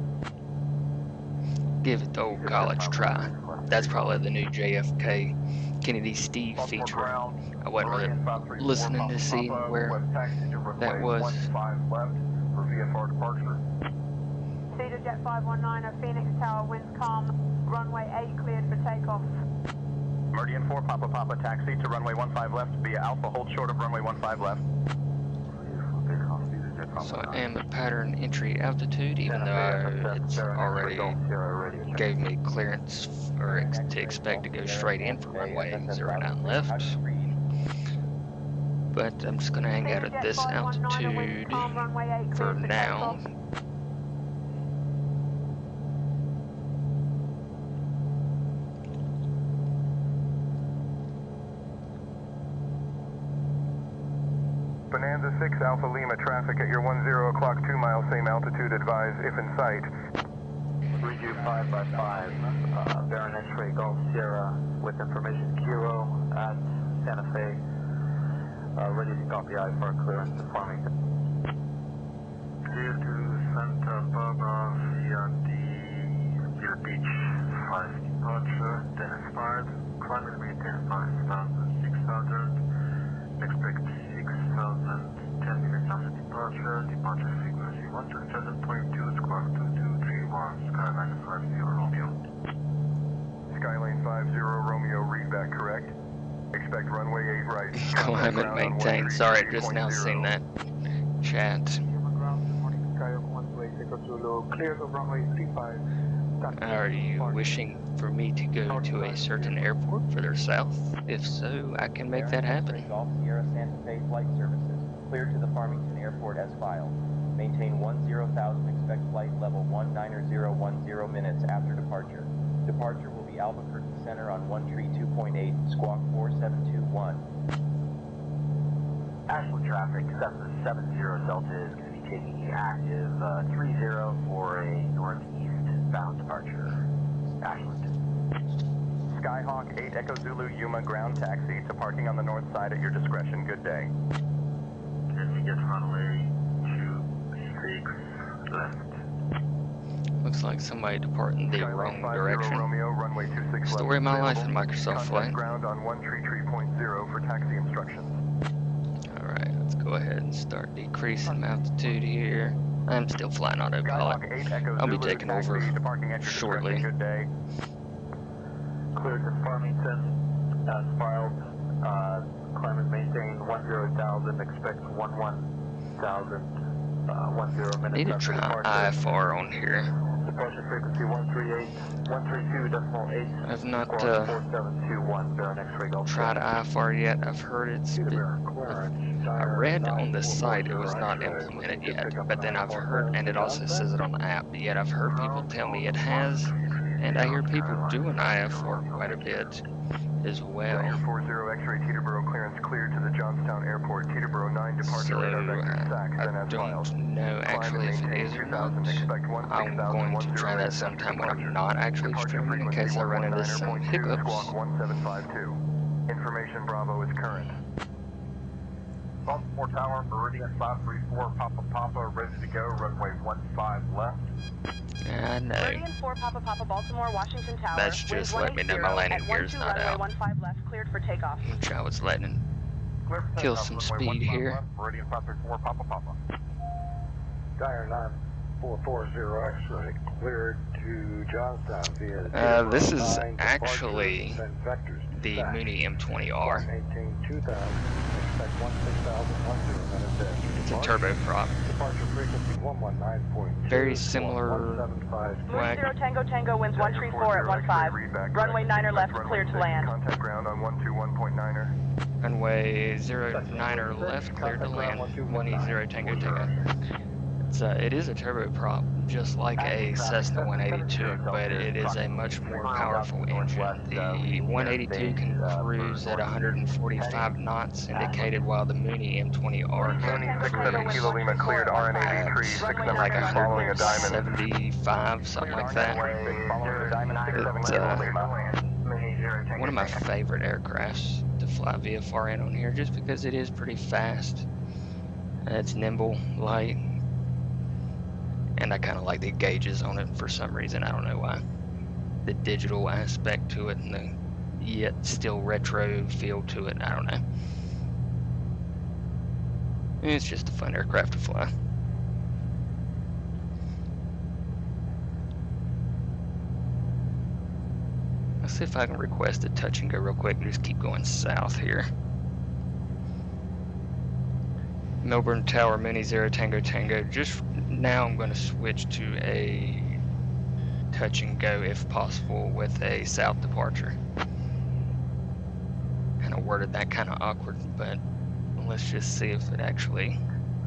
Give it the old college try. That's probably the new JFK Kennedy Steve feature. I wasn't really listening to see where that was. Cedar Jet 519, a Phoenix Tower, winds calm, runway 8 cleared for takeoff. Meridian 4, Papa, taxi to runway 15 left via Alpha, hold short of runway 15 left. So I am at pattern entry altitude, even though it's already gave me clearance or to expect to go straight in for runway 09 left. But I'm just going to hang out at this altitude for now. Bonanza 6 Alpha Lima, traffic at your 10 o'clock, 2 miles, same altitude, advise if in sight. 325 by 5, Baron X-ray Golf Sierra with information Kilo at Santa Fe, ready to copy IFR clearance to Farmington. clear to Santa Barbara via the Deer Beach 5 departure, then expired. Climate maintain 5,000, 6,000. Expect 6,000, 10 minutes after departure. Departure frequency 127.2, squawk 2231, Skyline 50 Romeo. Skyline 50 Romeo, read back correct. Expect runway 8 right. Climate maintain. Sorry, just now seen that chat. Are you wishing for me to go to a certain airport further south? If so, I can make that happen. Golf Sierra Santa Fe flight services clear to the Farmington Airport as filed. Maintain 10,000, expect flight level 19010 minutes after departure. Departure will be Albuquerque Center on 132.8, squawk 4721. Ashland traffic, Cessna 70 Delta is going to be taking the active 30 for a northeast-bound departure. Ashland. Skyhawk 8 Echo Zulu Yuma ground taxi to parking on the north side at your discretion. Good day. Can we get runway 26 left? Looks like somebody departing the wrong direction. Romeo, runway 26 Story of my life in available. Microsoft Flight. Contact ground on 133.0 for taxi instructions. Alright, let's go ahead and start decreasing altitude here. I'm still flying autopilot. Skyhawk 8 Echo I'll be Zulu taking taxi over to parking at your shortly. discretion. Good day. Cleared to Farmington, as filed. Climate maintain 10,000, expect 11,000, 10 minutes. Need to after try departure. IFR on here. Departure frequency 132.8. I've not 4721, Baron X-ray Golf. tried IFR yet. I've heard it's I read on the site it was not implemented yet, but then I've heard, and it also says it on the app, yet I've heard people tell me it has, and I hear people doing IFR quite a bit as well. Air 40 X-ray Teterboro clearance cleared to the Johnstown Airport. Teterboro 9 departure So radar vector SAC, then I as filed. don't know actually if it is or not. I'm going to try that sometime when I'm not actually streaming in case I run into some hiccups. Squawk 1752. Information Bravo is current. Baltimore Tower, Meridian 534, Papa, ready to go, runway 15 left. I know. Meridian 4 Papa, Baltimore, Washington Tower. That's just let me know my landing gear is not out. 15 left, cleared for takeoff. Which I was letting Clear for kill takeoff, some runway speed 15 here. left, Meridian 534, Papa. Dyer 9440 X-ray cleared to Johnstown via this is actually the Mooney M20R. Maintain 2,000, expect 16,010 minutes. It's a turboprop. Departure frequency 119.2. Very similar. 175. Moon 0 Tango winds 134 at 15. Runway 9er left, cleared to land. Contact ground on 121.9er. Runway 09er left, cleared to land. 1E0 Tango. It is a turboprop, just like a Cessna 182, but it is a much more powerful engine. The 182 can cruise at 145 knots indicated, while the Mooney M20R can 67 cruise Kilo Lima cleared RN83, 6 like numbers following a diamond. 175, something like that. It's one of my favorite aircrafts to fly VFR in on here, just because it is pretty fast. It's nimble, light. And I kind of like the gauges on it for some reason. I don't know why. The digital aspect to it and the yet still retro feel to it. I don't know. It's just a fun aircraft to fly. Let's see if I can request a touch and go real quick and just keep going south here. Melbourne Tower, Mooney 0 Tango. Just now I'm going to switch to a touch and go if possible with a south departure. Kind of worded that kind of awkward, but let's just see if it actually...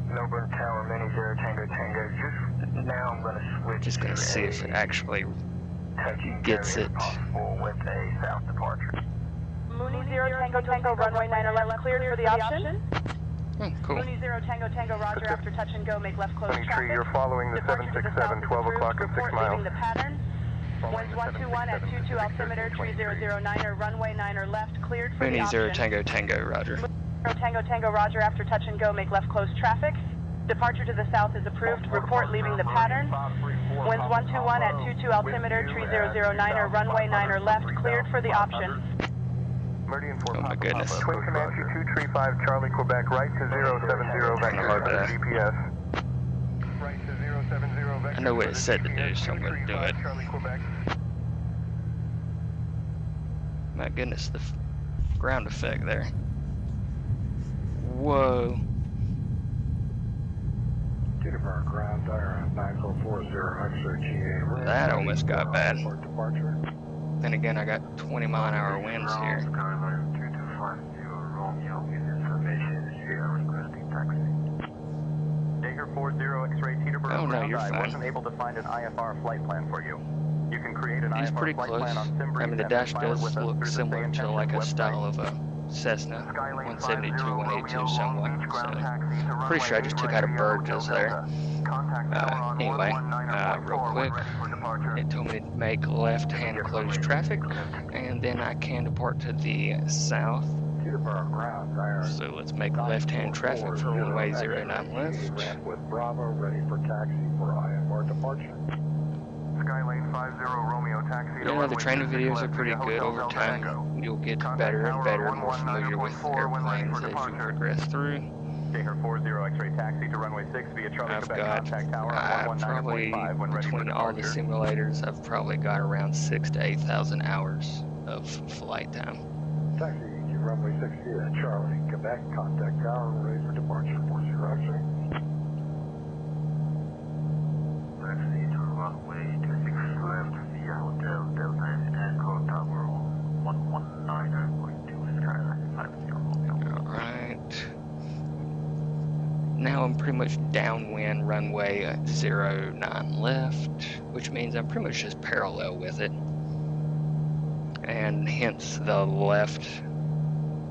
Melbourne Tower, Mooney 0 Tango. Just now I'm going to switch just going to see if it actually gets it. With a south departure. Mooney 0 Tango, runway 9er left, cleared for the option. Oh, cool. Mooney 0 Tango, roger, after touch and go, make left close Mooney traffic. 3, you're following the Departure to 767, south 12 is o'clock and 6 approved. miles. Leaving the pattern. Winds 121 at 22 altimeter, 3009er, runway 9er left, cleared for Mooney the 0 option. Tango, roger. Mooney 0 Tango, roger, after touch and go, make left close traffic. Departure to the south is approved. Report leaving the pattern. Winds 121 at 22 altimeter, 3009er, runway 9er left, cleared for the option. Oh my goodness. Twin Comanche 235 Charlie Quebec, right to 070 vector for the GPS. Right to 070 vector. I know what it said to do, so I'm going to do it. My goodness, the ground effect there. Whoa. Peterborough ground, dire 9040 X-ray GA. That almost got bad. Departure. Then again, I got 20-mile-an-hour winds here. Skyline 2250 Romeo with information. Sierra requesting taxi. Jaeger 40 X-ray Teterboro Oh no, ground. you're I fine. wasn't able to find an IFR flight plan for you. You can create an He's IFR pretty flight close. plan on SimBreeze I mean, the and dash then file it does with us look through the similar Stay to Intentions like a website. style of a Cessna 172, 182 somewhat. So pretty sure I just took out a bird just there. Anyway, real quick, it told me to make left-hand closed traffic, and then I can depart to the south. Peterborough ground, dire. So let's make left-hand traffic for runway 09 left. Ramp with Bravo, ready for taxi for IFR departure. Skylane 50 Romeo taxi. You know, the training videos are pretty good. Over time, you'll get better and better and more familiar with airplanes as you progress through. Jaeger 40 X-ray taxi to runway 6 via Charlie I've Quebec got contact tower probably, 119.5 when ready for between all the departure. simulators, I've probably got around 6,000 to 8,000 hours of flight time. Taxi to runway 60 at Charlie, Quebec, contact tower, ready for departure, 40 X-ray. Taxi to runway 26 left via Hotel Delta Echo Tower 119.2 Skyline 50 Romeo. Alright. Now I'm pretty much downwind runway 09 left, which means I'm pretty much just parallel with it. And hence the left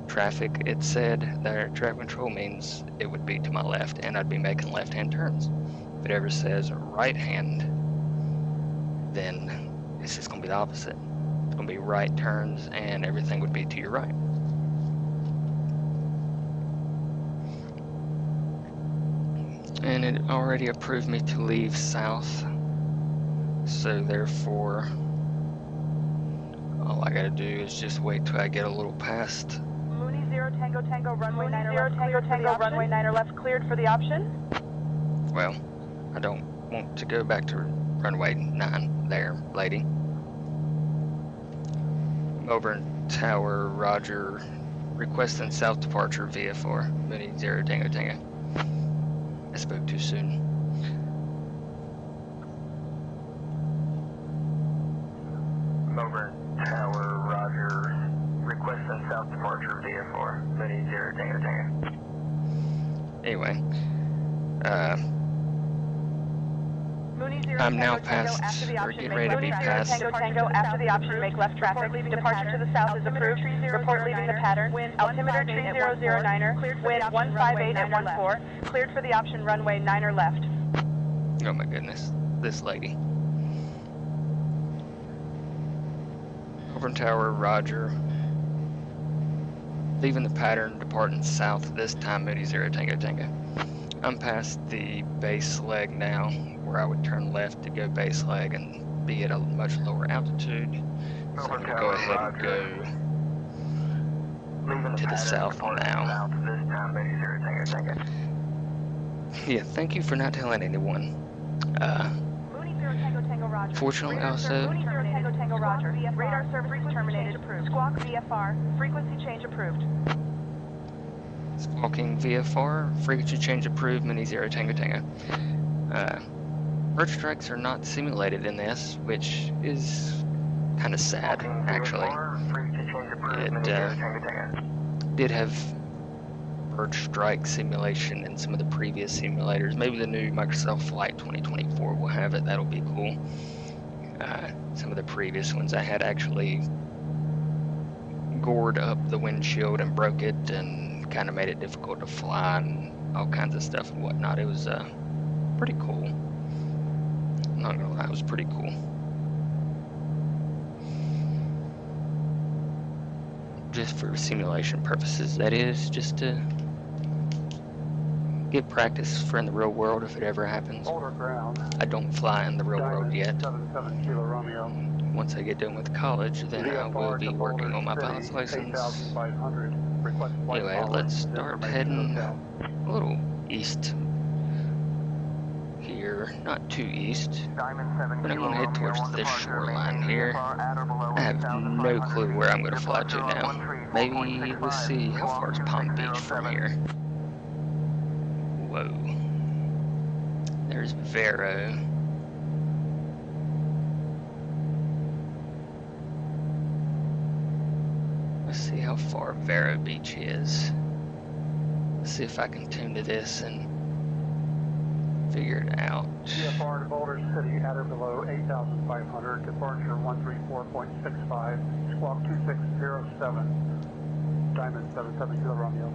traffic, it said that track control means it would be to my left and I'd be making left-hand turns. If it ever says right hand, then it's just going to be the opposite. It's going to be right turns and everything would be to your right. And it already approved me to leave south, so therefore all I gotta do is just wait till I get a little past. Mooney 0 Tango Tango runway 9er left, Tango Tango runway 9er left, cleared for the option. Well, I don't want to go back to runway 9 there, lady. Over in Tower, Roger, requesting south departure VFR, Mooney 0 Tango Tango. I spoke too soon. Over Tower, Roger. Requesting south departure VFR. Mooney 0 Tango Tango. Anyway, I'm now past, or getting ready to be past. Tango Tango after the option, make left traffic. Departure to the south is approved. Report leaving the pattern. Altimeter 3009er. Wind 158 at 14. Cleared for the option runway 9er left. Oh my goodness, this lady. Over in Tower, Roger. Leaving the pattern, departing south, this time Mooney 0 Tango Tango. I'm past the base leg now, where I would turn left to go base leg and be at a much lower altitude. So I'm going to go ahead and go to the south now. Yeah, thank you for not telling anyone. Fortunately, also, Mooney 0 Tango Tango Roger. Radar services terminated. Squawk VFR. Frequency change approved. squawking VFR, frequency change approved, Mooney 0 Tango Tango. Bird strikes are not simulated in this, which is kind of sad, actually. It did have bird strike simulation in some of the previous simulators. Maybe the new Microsoft Flight 2024 will have it. That'll be cool. Some of the previous ones I had actually gored up the windshield and broke it and kind of made it difficult to fly and all kinds of stuff and whatnot. It was pretty cool. I'm not gonna lie, it was pretty cool. Just for simulation purposes, that is, just to get practice for in the real world if it ever happens. Boulder ground. I don't fly in the real world Diamond yet. 77 Kilo Romeo. Once I get done with college, then I will be working on my pilot's license. 8,500. Request flight Anyway, following. let's start heading a little east here. Not too east, but I'm going to head towards this shoreline here. I have no clue where I'm going to fly to now. Maybe, let's see, how far is Palm Beach from here? Whoa. There's Vero. Let's see how far Vero Beach is. Let's see if I can tune to this and figure it out. VFR to Boulder City at or below 8,500. Departure 134.65. Squawk 2607. Diamond 77 Kilo Romeo.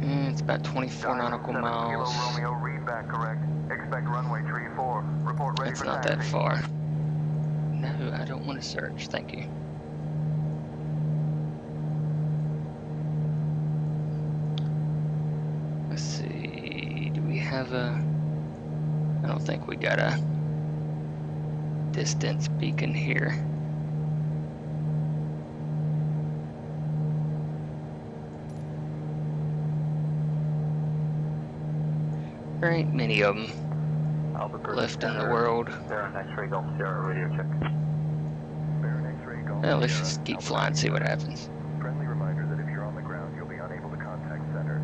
It's about 24 nautical miles. Kilo Romeo, read back correct. Expect runway 34. Report ready That's for not taxi. that far. No, I don't want to search. Thank you. Let's see. Do we have a... I don't think we got a distance beacon here. There ain't many of them left in the world. Well, let's just keep flying, see what happens. Friendly reminder that if you're on the ground, you'll be unable to contact center.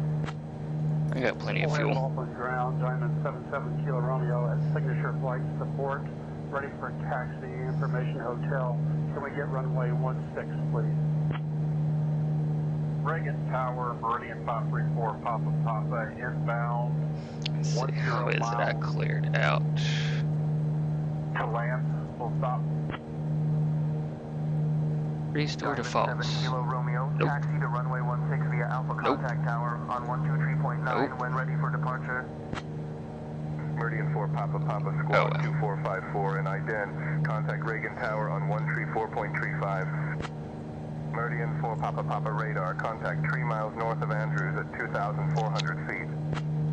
I got plenty of fuel. Off on ground, Diamond 77 Kilo Romeo at signature flight support. Ready for taxi, information hotel. Can we get runway 16, please? Reagan Tower, Meridian 534, Papa, inbound. Let's see, how is that cleared out? To land, we'll stop. Restore defaults. Kilo Romeo, Nope. taxi to runway 16 via Alpha contact tower on 123.9 Nope. when ready for departure. Meridian 4, Papa, squawk 2454 and IDEN. Contact Reagan Tower on 134.35. Meridian 4, Papa, radar. Contact 3 miles north of Andrews at 2,400 feet.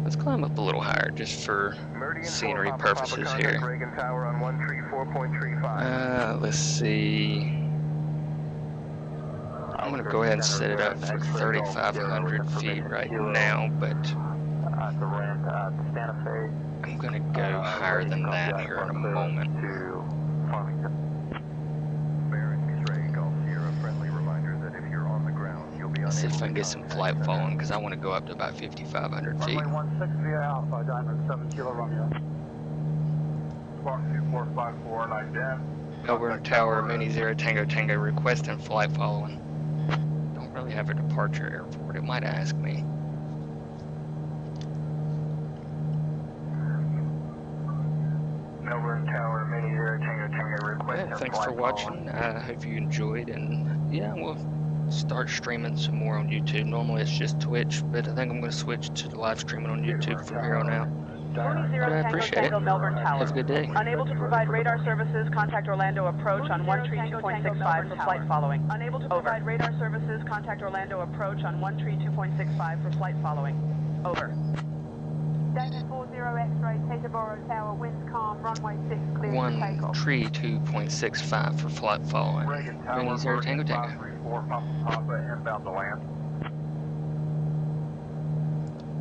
Let's climb up a little higher just for Meridian scenery 4, purposes contact here. Reagan Tower on 134.35. Let's see. I'm gonna go ahead and set it up for 3,500 feet right now, but I'm gonna go higher than that here in a moment. Let's see if I can get some flight following, because I want to go up to about 5,500 feet. Runway 16 via Alpha, Diamond 7 Kilo Romeo. Squawk 2454 and IDEN. Melbourne Tower, Mooney 0 Tango Tango, requesting flight following. Don't really have a departure airport, it might ask me. Melbourne Tower, Mini 0 Tango Tango, request. Yeah, thanks for watching. I hope you enjoyed, and yeah, we'll start streaming some more on YouTube. Normally it's just Twitch, but I think I'm going to switch to the live streaming on YouTube from here on out. Mooney 0 I Tango appreciate Tango, it. Melbourne Tower. Have a good day. Unable to provide radar services, contact Orlando approach on 132.65 for flight following. Unable to provide radar services, contact Orlando approach on 132.65 for flight following. Over. Diamond 40 X-ray, Teterboro Tower, winds calm, runway 6 clear for takeoff. 132.65 for flight following. Reagan Tower, Mooney 0 Tango Tango. 534, Papa, inbound to land.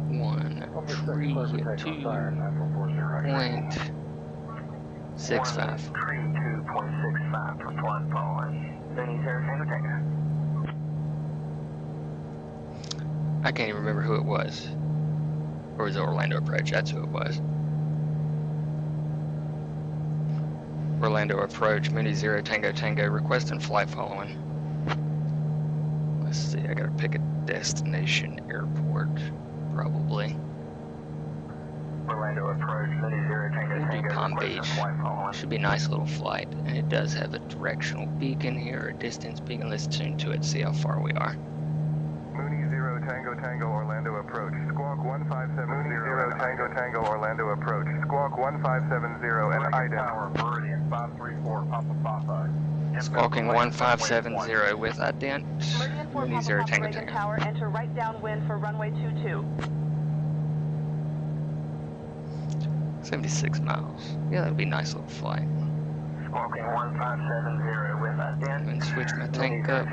132.65. 32.65 for flight following. Mini 0 Tango Tango. I can't even remember who it was. Or was it Orlando Approach? That's who it was. Orlando Approach, Mooney 0 Tango Tango, requesting flight following. Let's see, I gotta pick a destination airport, probably. Orlando approach, Mooney 0 Tango We'll do Tango, Palm requesting Beach. flight following. Should be a nice little flight, and it does have a directional beacon here, a distance beacon. Let's tune to it, see how far we are. Mooney 0 Tango Tango, Orlando approach. Squawk 1570. Mooney 0 Tango Tango, Orlando approach. Squawk 1570 and IDEN. Tower, Meridian 534, Papa. Squawking 1570 with ident. Meridian 4 Mooney 0 Papa Tango Reagan Tango. Tower, enter right downwind for runway 22. 76 miles. Yeah, that'd be a nice little flight. Squawking 1570 with ident. And switch my tank up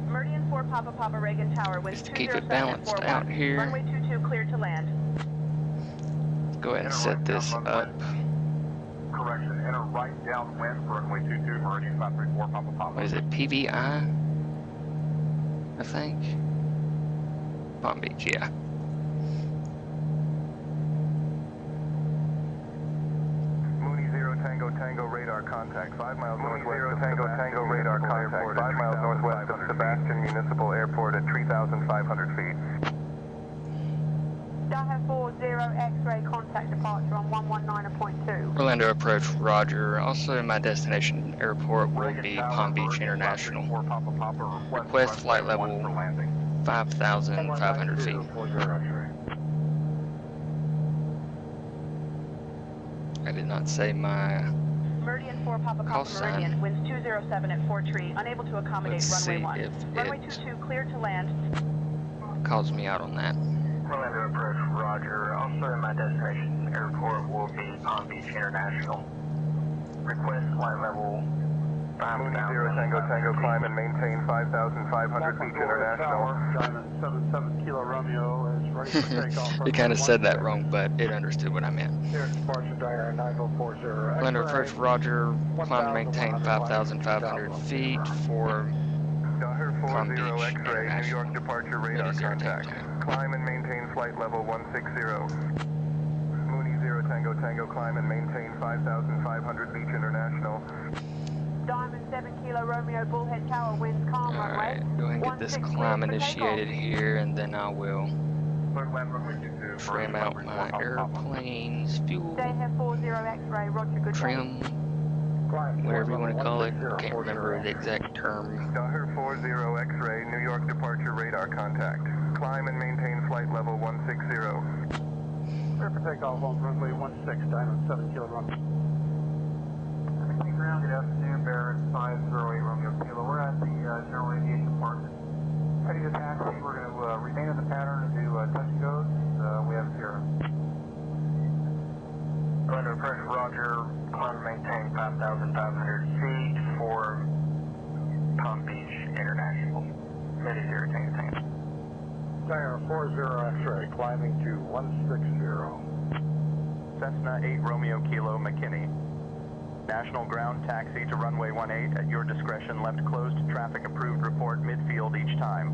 Meridian 4 Papa Papa Reagan Tower, winds just to keep it 207 at balanced 41. out here. Runway 22 cleared to land. Go ahead and set this up. Correction, enter right downwind for runway 22, Meridian 534 Papa Papa. What is it, PVI? I think. Palm Beach, yeah. Mooney 0 Tango Tango radar contact, 5 miles northwest of Tango Tango radar contact, 5 miles northwest of Sebastian Municipal Airport at 3,500 feet. Sky 40 X-ray contact departure on 119.2. Orlando approach, roger. Also, my destination airport will be Palm Beach International. Request flight level 5,500 feet. I did not say my Meridian 4 Papa call Papa Meridian, sign. winds 207 at 4 tree, unable to accommodate Let's see runway 1. if Runway it 22 cleared to land. calls me out on that. Orlando approach, roger. Also, my destination airport will be Palm Beach International. Request flight level Mooney 0 Tango Tango climb and maintain 5,500 feet International. Diamond 77 Kilo Romeo is ready for takeoff. It kind of said that wrong, but it understood what I meant. Air departure diary 9040. Orlando approach, roger. Climb and maintain 5,500 feet for Daher Palm 40 Beach X-ray, New International. York departure radar Mooney 0 contact. Tango. Climb and maintain flight level 160. Mooney 0 Tango Tango climb and maintain 5,500 Beach International. Diamond 7 Kilo Romeo Bullhead Tower, winds calm runway. Alright, go ahead and get this climb initiated here, and then I will trim out my airplane's fuel, Daher 40 X-ray, roger, good day. trim, whatever you want to call it. Can't remember the exact term. Daher 40 X-ray, New York departure radar contact. Climb and maintain flight level 160. Clear for takeoff on runway 16, Diamond 7 Kilo Romeo. Ground, good afternoon, Barrett 508 Romeo Kilo. We're at the General Aviation Park. Ready to taxi. We're going to remain in the pattern and do touch and goes. We have 0. Orlando approach, roger. Climb and maintain 5,500 feet for Palm Beach International. Mooney 0 Tango Tango. Diamond 40 X-ray, climbing to 160. Cessna 8 Romeo Kilo McKinney. National ground taxi to runway 18 at your discretion. Left closed traffic approved. Report midfield each time.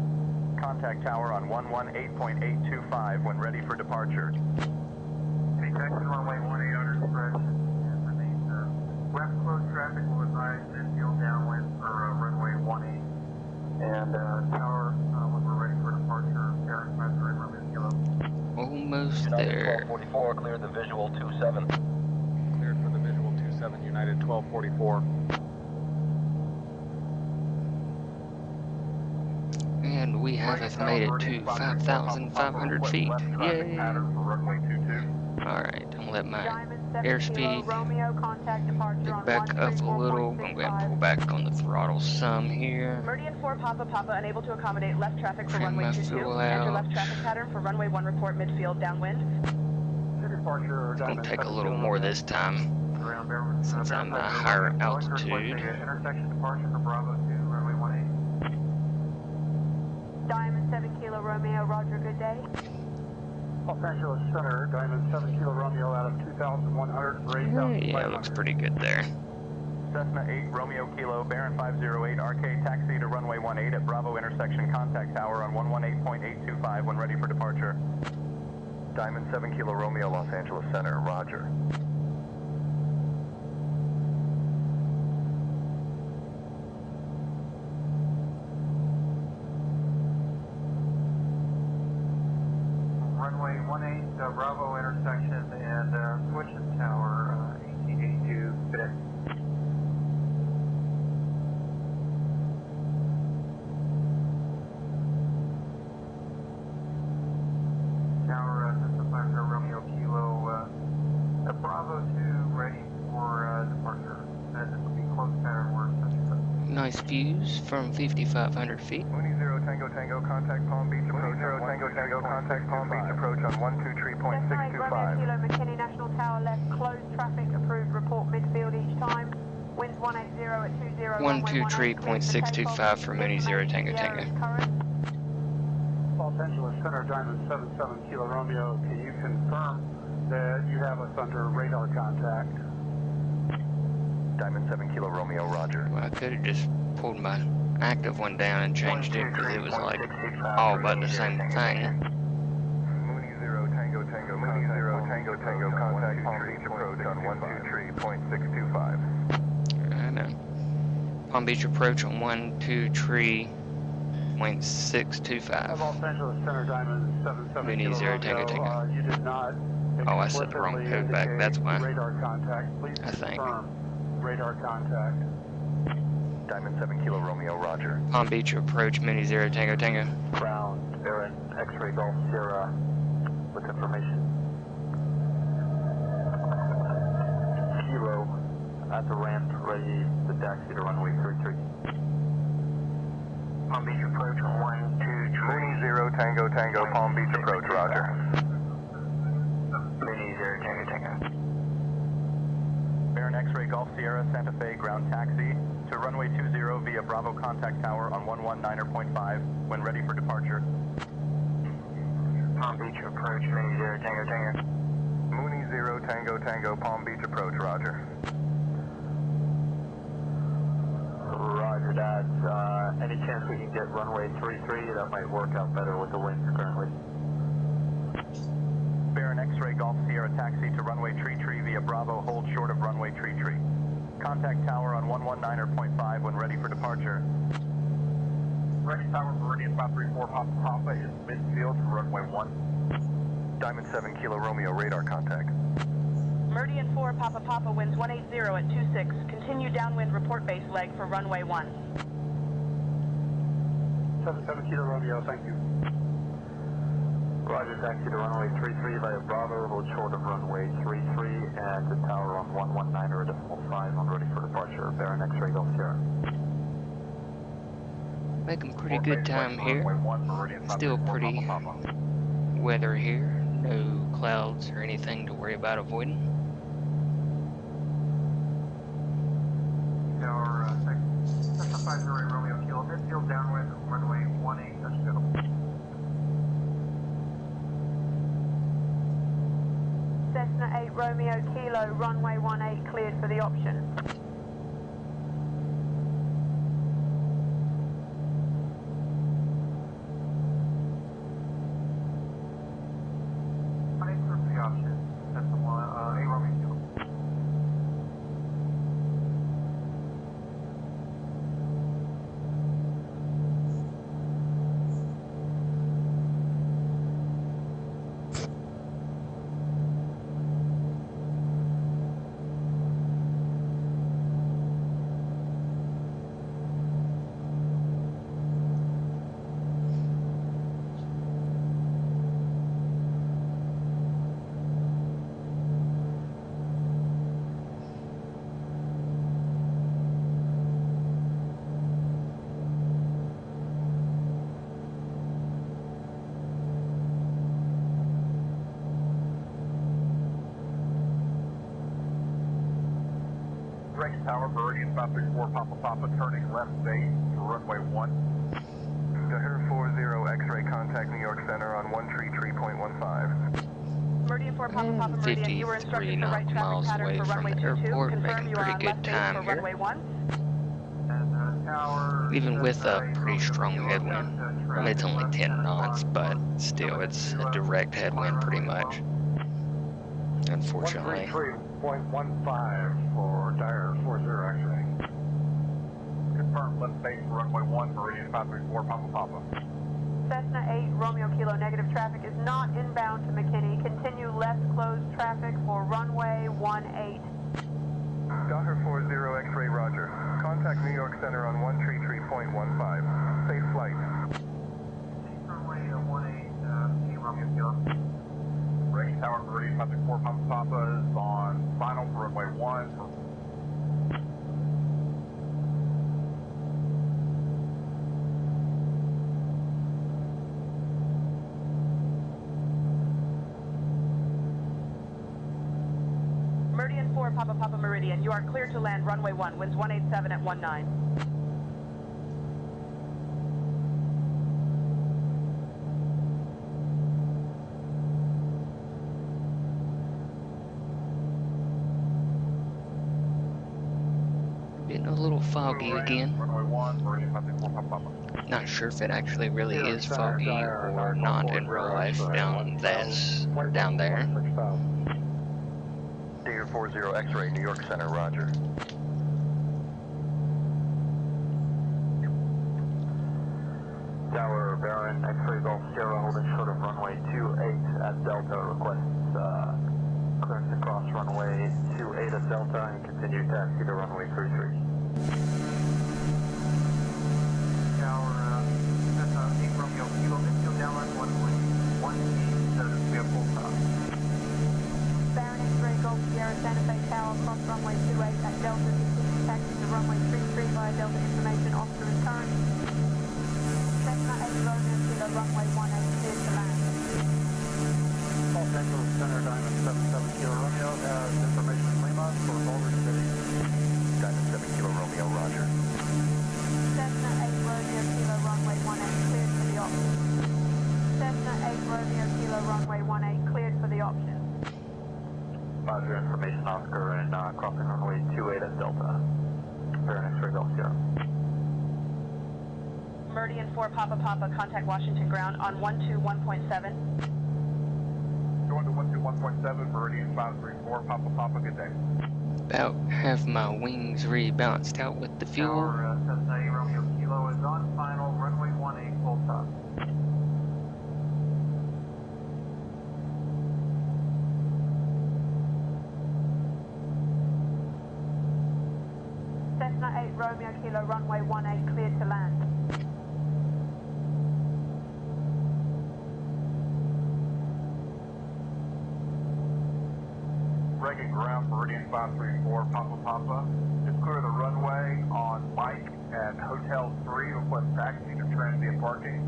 Contact tower on 118.825 when ready for departure. Hey, taxi runway 18 under discretion and remain left closed traffic will advise midfield downwind for runway 18. And tower when we're ready for departure. Aaron Spencer and Romeo Kilo. Almost United there. 1244, clear the visual 27. Cleared for the visual 27, United 1244. And we have made it to 5,500 feet. Yay! Alright, I'll let my Diamond 7 airspeed Kilo Romeo contact departure get on back up a little. I'm going to pull back on the throttle some here. Meridian 4 Papa Papa unable to accommodate left traffic for Trim runway my 22. fuel Enter out. left traffic pattern for runway 1 report midfield downwind. Departure, It's going to take a little more this time since I'm at a higher altitude. Intersection departure for Bravo 2, runway 18. Diamond 7 Kilo Romeo, roger, good day. Los Angeles Center, Diamond 7 Kilo Romeo out of 2,100 for 8,500. Yeah, it looks pretty good there. Cessna 8 Romeo Kilo, Baron 508, RK taxi to runway 18 at Bravo intersection. Contact tower on 118.825 when ready for departure. Diamond 7 Kilo Romeo, Los Angeles Center, roger. Runway 18, Bravo intersection and switches tower 1882, good day. Tower Cessna 50 Romeo Kilo, Bravo 2 ready for departure. This will be close pattern work. Nice views from 5,500 feet. Mooney 0 Tango Tango, contact Palm Beach approach. 0 Tango Tango, contact Palm Beach approach on 123.625. Romeo Kilo McKinney National Tower left, closed traffic, approved report midfield each time. Winds 180 at 20. 123.625 for Mooney 0 Tango Tango. Los Angeles Center, Diamond 77 Kilo Romeo, can you confirm that you have us under radar contact? Diamond 7 Kilo Romeo, roger. Well, I could have just pulled my active one down and changed it because it was like all but the same thing. Mooney 0 Tango Tango, Mooney 0 Tango Tango, contact Palm Beach approach on 123.625. I know. Palm Beach approach on 123.625. Los Angeles Center, Diamond 77 Mooney Kilo 0 Tango Romeo, Tango. you did not Oh, I set the wrong code back, that's why. Radar contact. Please I think. confirm radar contact. Diamond 7 Kilo Romeo, roger. Palm Beach approach Mooney 0 Tango Tango. Ground, Aaron, X-ray Golf Sierra, with information. Kilo, at the ramp, ready to taxi to runway 33. Palm Beach approach on 123. Mooney 0 Tango Tango, Palm Beach approach, roger. Mooney 0 Tango Tango. Baron X-ray Golf Sierra Santa Fe ground taxi to runway 20 via Bravo contact tower on 119.5 when ready for departure. Palm Beach approach, Mooney 0 Tango Tango. Mooney 0 Tango Tango, Palm Beach approach, roger. Roger that. Any chance we can get runway 33? That might work out better with the winds currently. Baron X-ray Golf Sierra taxi to runway Tree via Bravo, hold short of runway Tree. Contact tower on 119.5 when ready for departure. Rex Tower, Meridian 534, Papa Papa is midfield for runway 1. Diamond 7 Kilo Romeo, radar contact. Meridian 4 Papa Papa, winds 180 at 26. Continue downwind report base leg for runway 1. 77 Kilo Romeo, thank you. Roger, taxi to runway 33 via Bravo, hold short of runway 33 and the tower on 119 or a decimal 5 on ready for departure. Baron X-ray Golf Sierra. Making pretty good time here. Still pretty weather here. No clouds or anything to worry about avoiding. Tower 6, 50 Romeo Kilo, midfield downwind, runway 18, touch middle. Cessna 8 Romeo Kilo, runway 18 cleared for the option. Rex Tower, Meridian 534, Papa Papa, turning left base for runway 1. Daher 40, X-ray, contact New York Center on 133.15. Meridian 4 Papa Papa Meridian, you were instructed for right traffic pattern for runway 22. Confirm you are on left base for runway 1. Even with a pretty strong headwind. I mean, it's only 10 knots, but still, it's a direct headwind pretty much. Unfortunately. 133.15 for Daher 40, X-ray. Confirm left base for runway 1, Meridian 534, Papa Papa. Cessna 8 Romeo Kilo, negative traffic is not inbound to McKinney. Continue left closed traffic for runway 18. Daher 40, X-ray, roger. Contact New York Center on 133.15. Safe flight. Runway 18, Romeo Kilo. Rex Tower, Meridian 534, Papa Papa is on final for runway 1. Papa Papa Meridian, you are cleared to land runway 1, winds 187 at 19. Getting a little foggy again. Runway 1, Meridian 534, Papa Papa. Not sure if it actually really is foggy or not in real life down there. Deer 40 X-ray, New York Center, roger. Tower, Baron, X-ray Golf Sierra, holding short of runway 28 at Delta, requests clearance to cross runway 28 at Delta and continue taxi to runway 33. Tower, Cessna 8 Romeo Kilo, midfield downline 1.1 so this will be a full stop. Baron X-ray Golf Sierra Santa Fe Tower, cross runway 28 at Delta, continue taxi to runway 33 via Delta information officer is current. Cessna 8 Romeo Kilo, runway 18 cleared to land. Los Angeles Center, Diamond 77 Kilo Romeo, has information from Lima for Boulder City. Diamond 7 Kilo Romeo, roger. Cessna 8 Romeo Kilo, runway 18 cleared for the option. Cessna 8 Romeo Kilo, runway 18 cleared for the option. Roger, information Oscar and crossing runway 28 at Delta. Baron X-ray Golf Sierra. Meridian 4 Papa Papa, contact Washington ground on 121.7. Going to 121.7, Meridian 534, Papa Papa, good day. About have my wings rebalanced out with the fuel. Tower, Cessna 8 Romeo Kilo is on final, runway 18 full stop. Cessna 8 Romeo Kilo, runway 18 cleared to land. Reagan ground, Meridian 534, Papa Papa. Just clear the runway on Mike and Hotel 3, request taxi to transient parking.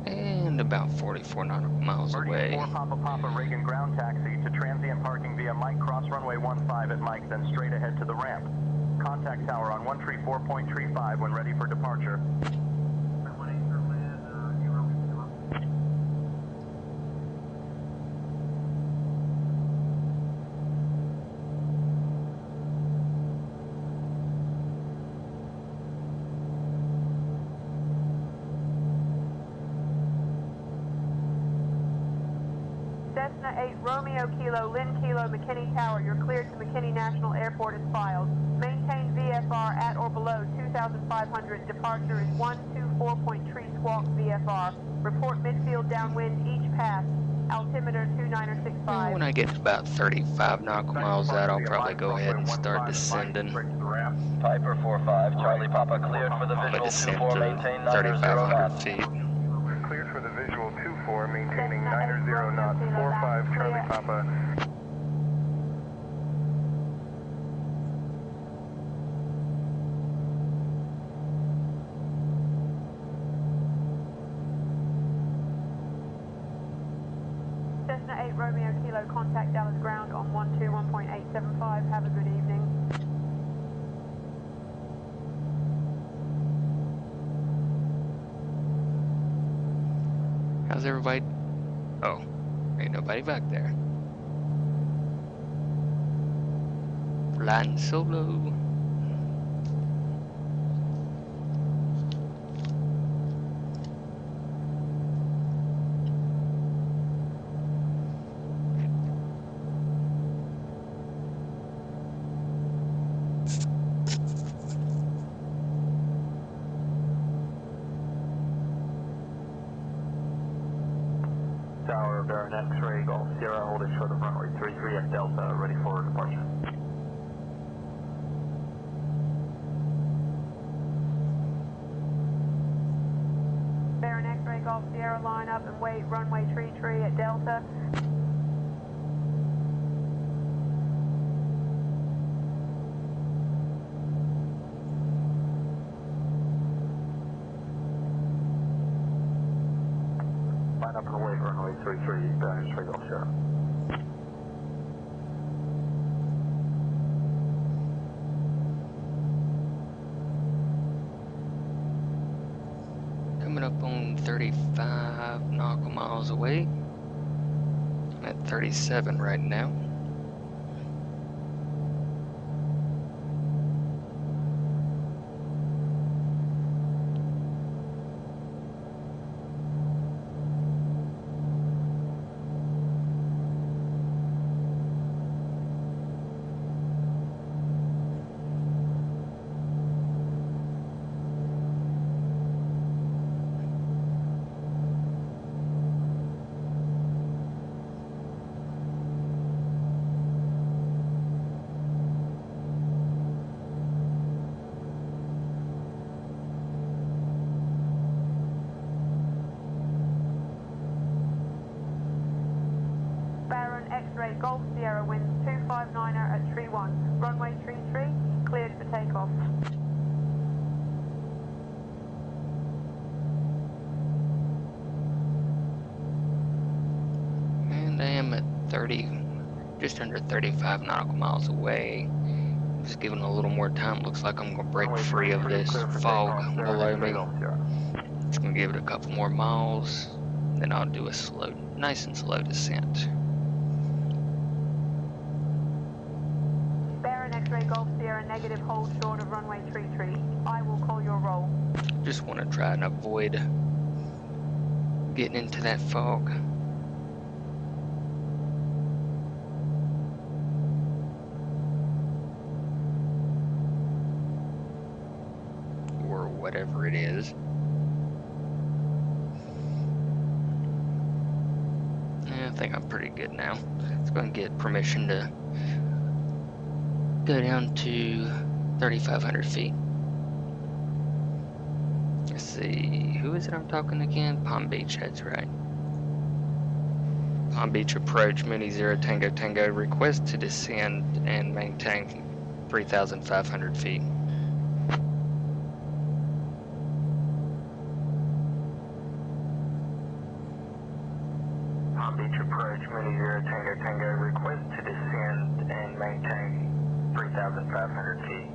And about 44 nautical miles Meridian away. 4 Papa Papa, Reagan ground taxi to transient parking via Mike, cross runway 15 at Mike, then straight ahead to the ramp. Contact tower on 134.35 when ready for departure. Cessna 8 Romeo Kilo, Lynn Kilo, McKinney Tower, you're cleared to McKinney National Airport as filed. Maintain VFR at or below 2,500. Departure is 124.3 squawk VFR. Report midfield downwind each pass. Altimeter 2965. When I get to about 35 nautical miles out, I'll probably go ahead and start descending. Piper 45, Charlie Papa cleared for the But visual descend 24, to maintain 900 3,500 knots. feet. Cleared for the visual 24, maintaining 90 knots, 45 Charlie Papa. Cessna 8 Romeo Kilo, contact Dallas ground on 121.875. Have a good evening. How's everybody? Oh, ain't nobody back there. Flying solo. Tower, Baron X-ray Golf Sierra, holding short of runway 33 at Delta, ready for departure. Baron X-ray Golf Sierra, line up and wait runway 33 at Delta. Line up 33, Baron 3 Golf Sierra. Coming up on 35 nautical miles away. I'm at 37 right now. Baron X-ray Golf Sierra winds 259er at tree 1. Runway tree 3, cleared for takeoff. And I am at 30, just under 35 nautical miles away. Just giving a little more time. Looks like I'm going to break free of this fog below me. Just going to give it a couple more miles. Then I'll do a slow, nice and slow descent. Baron X-ray Golf Sierra negative, hold short of runway tree 3. I will call your roll. Just want to try and avoid getting into that fog. Or whatever it is. Yeah, I think I'm pretty good now. It's going to get permission to go down to 3,500 feet. Let's see, who is it I'm talking again? Palm Beach, that's right. Palm Beach approach, Mooney 0 Tango Tango, request to descend and maintain 3,500 feet. Palm Beach approach, Mooney 0 Tango Tango, request to descend and maintain 3,500 feet.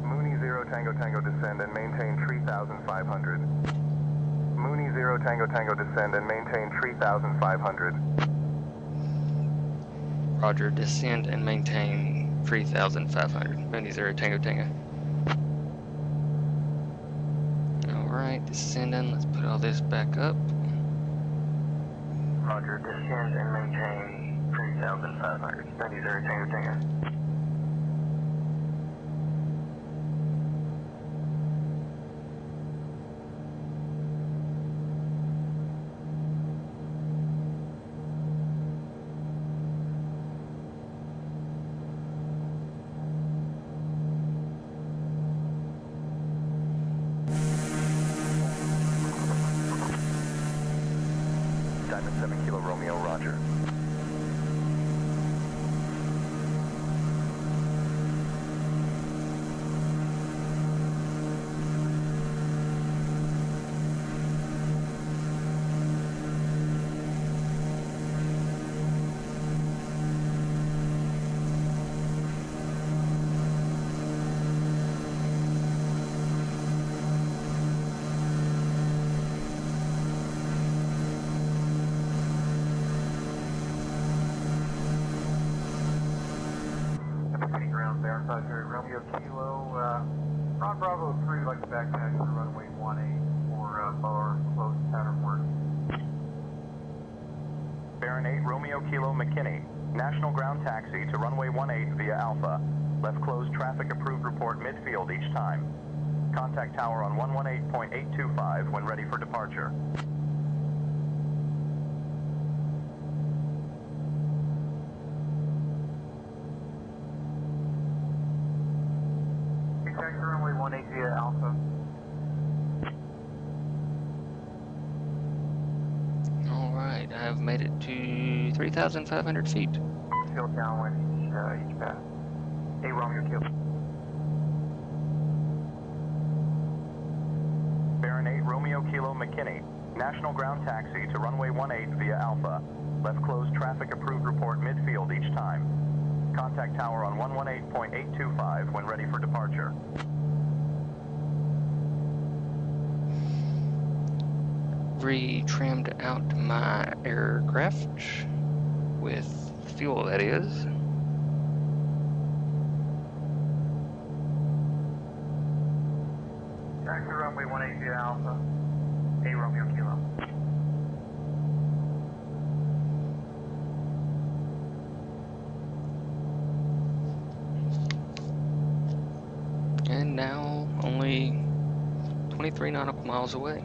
Mooney 0 Tango Tango descend and maintain 3,500. Mooney 0 Tango Tango descend and maintain 3,500. Roger, descend and maintain 3,500. Mooney 0 Tango Tango. Alright, descending. Let's put all this back up. Roger, descend and maintain 3,500. Mooney 0 Tango Tango. Diamond 7 Kilo Romeo, roger. Ground Baron 50 Romeo Kilo, Ron Bravo 3, like to backtaxi to runway 18 for bar close pattern work. Baron 8 Romeo Kilo McKinney, national ground taxi to runway 18 via Alpha. Left closed traffic approved report midfield each time. Contact tower on 118.825 when ready for departure. Taxi runway 18 via Alpha. Alright, I have made it to 3,500 feet. Field downwind each pass. 8 Romeo Kilo. Baron 8 Romeo Kilo McKinney, National ground taxi to runway 18 via Alpha. Left closed traffic approved report midfield each time. Contact tower on 118.825 when ready for departure. Retrimmed out my aircraft with fuel, that is. Back to runway 18 via Alpha. A Romeo Kilo. And now only 23 nautical miles away.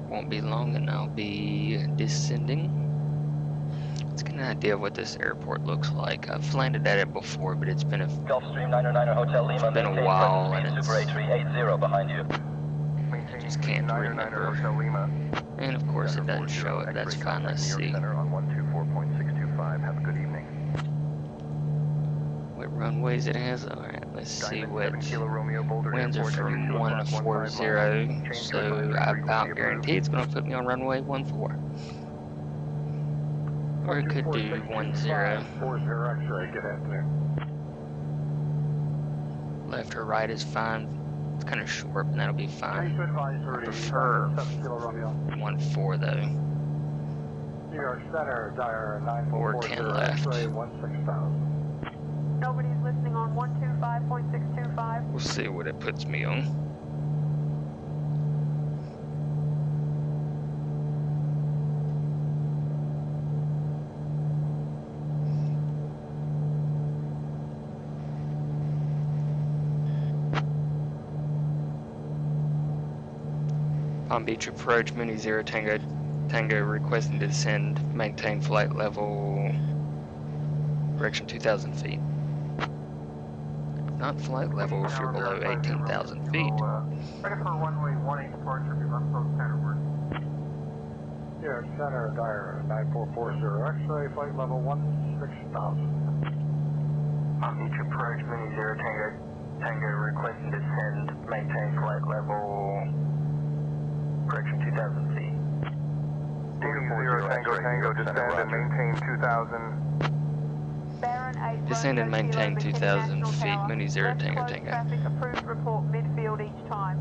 Won't be long and I'll be descending. Let's get an idea of what this airport looks like. I've landed at it before, but it's been a Gulfstream 909er Hotel Lima. been a while, and it's Super A380 behind you. I just can't remember. And of course it doesn't show it. That's fine. Let's see. On 124.625. Have a good evening. What runways it has. Alright, let's see what Boulder winds are Airport, from altitude 140. Change So runway I frequency about guarantee it's going to put me on runway 14. Or it could do 10. 40 X-ray, get out there. Left or right is fine. It's kind of short, but that'll be fine. I prefer 14 though. New York Center, Dire or 10 left. X-ray 16,000. Nobody's listening on 125.625. We'll see what it puts me on. Palm Beach approach, Mooney 0 Tango requesting to descend, maintain flight level, direction 2,000 feet. Not flight level if you're below 18,000 feet. Ready for runway 18 departure, be left close centerward. New York Center, Dire 9440 X-ray, flight level 16,000. Palm Beach approach, Mooney 0 Tango requesting to descend, maintain flight level, correction 2,000 feet. Mooney 0 Tango, descend and maintain 2,000. Descend and maintain 2,000 feet, Mooney 0 Tango. Traffic approved report midfield each time.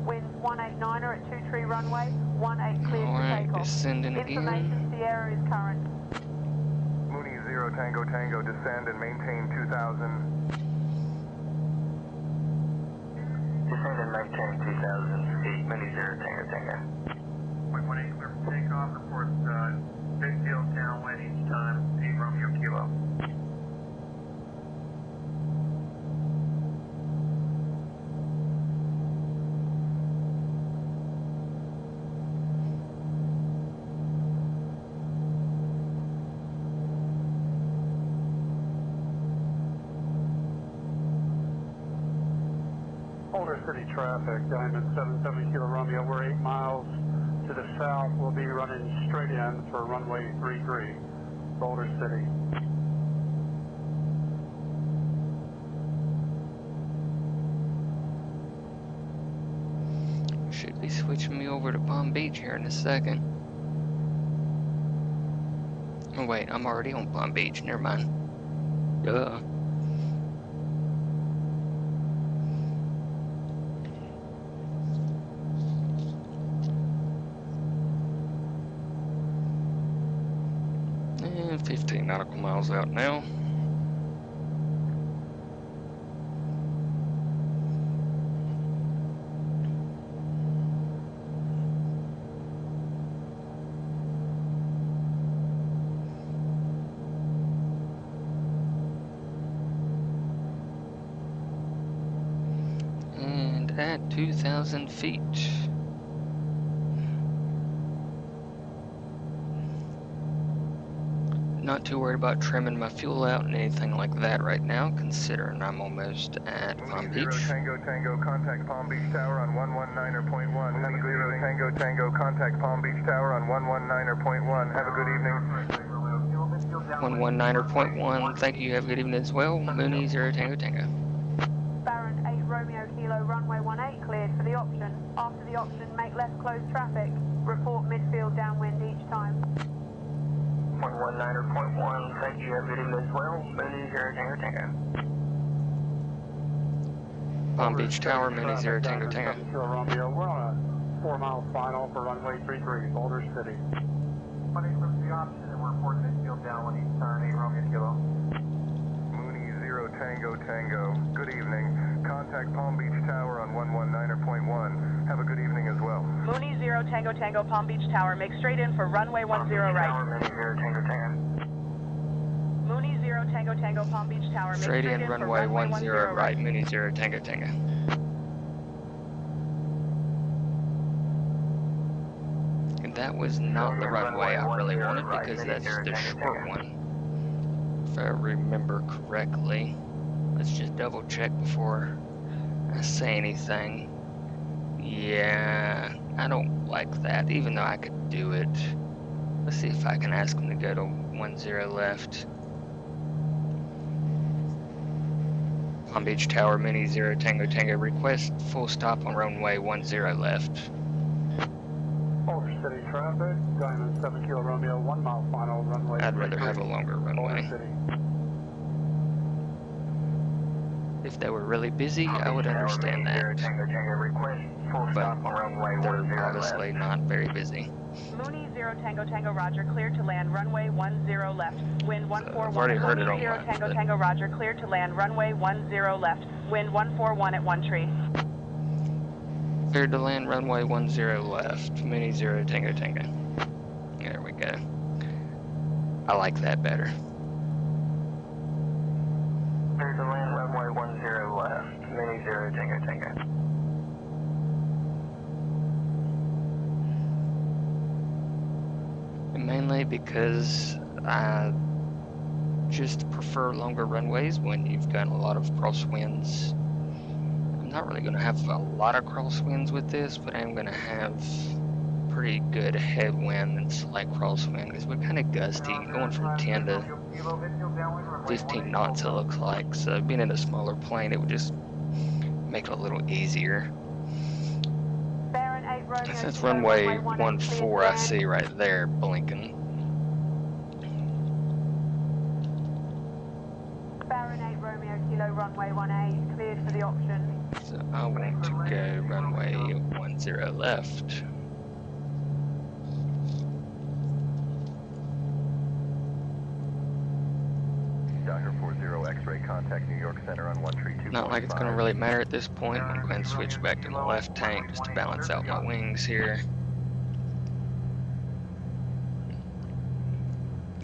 Winds 189er at 23 runway, 18 cleared for Alright, takeoff. descending again. Information Sierra is current. Mooney 0 Tango, descend and maintain 2,000. Descend and maintain 2,000 feet, Mooney 0 Tango. Runway 18 clear for takeoff, reports midfield downwind each time, A Romeo Kilo. Boulder City traffic, Diamond 77 Kilo Romeo, we're 8 miles to the south. We'll be running straight in for runway 33, Boulder City. Should be switching me over to Palm Beach here in a second. Oh wait, I'm already on Palm Beach, never mind. Duh. And 15 nautical miles out now. And at 2,000 feet. Not too worried about trimming my fuel out and anything like that right now, considering I'm almost at Palm Beach. Mooney 0 Tango, contact Palm Beach Tower on 119.1. Have a good evening. Tango, contact Palm Beach Tower on 119.1. Have a good evening. 119.1, thank you, have a good evening as well. Mooney 0 Tango. Baron 8 Romeo Kilo. Kilo, runway 18 cleared for the option. After the option, make left close traffic. Report midfield downwind each time. 119.1, thank you, have a good evening as well. Mooney 0 Tango Tango. Palm Beach Tower, Mooney 0 Tango Tango. Romeo, we're on a 4-mile final for runway 33, Boulder City. Money from the option, and we're reporting midfield downwind each turn, 8 Romeo Kilo. Mooney 0 Tango Tango, good evening. Contact Palm Beach Tower on 119.1. Have a good evening as well. Mooney 0 Tango Tango, Palm Beach Tower. Make straight in for runway 10 right. Tower, Mooney 0 Tango Tango. Mooney 0 Tango Tango, Palm Beach Tower. Make Straight in, runway 10 right, Mooney 0 Tango Tango. And that was not the runway I really wanted because that's the short one. If I remember correctly. Let's just double check before I say anything. Yeah, I don't like that, even though I could do it. Let's see if I can ask them to go to 10 left. Palm Beach Tower, Mooney 0 Tango Tango, request full stop on runway 10 left. Boulder City traffic, Diamond 7 Kilo Romeo, 1 mile final, runway. I'd rather have a longer runway. If they were really busy, I would understand that. But they're obviously not very busy. Mooney 0 Tango Tango Roger, clear to land runway 10 left. Wind 141. I've already heard it Mooney 0 online, Tango but- Tango Roger, clear to land runway 10 left. Wind 141 at 1 tree. Cleared to land runway 10 left. Mooney 0 Tango Tango. There we go. I like that better. Clear to land runway 10 left. Mooney 0 Tango Tango. Mainly because I just prefer longer runways when you've got a lot of crosswinds. I'm not really going to have a lot of crosswinds with this, but I'm going to have pretty good headwind and slight crosswind because we're kind of gusty, going from 10 to 15 knots it looks like. So being in a smaller plane, it would just make it a little easier. That's runway 14 I see right there blinking. Baron 8 Romeo Kilo, runway 18 cleared for the option. So I want to go runway 10 left. Dr. 40 X-ray, contact New York Center on 132.5. Not like it's going to really matter at this point. I'm going to switch back to the left tank just to balance out my wings here.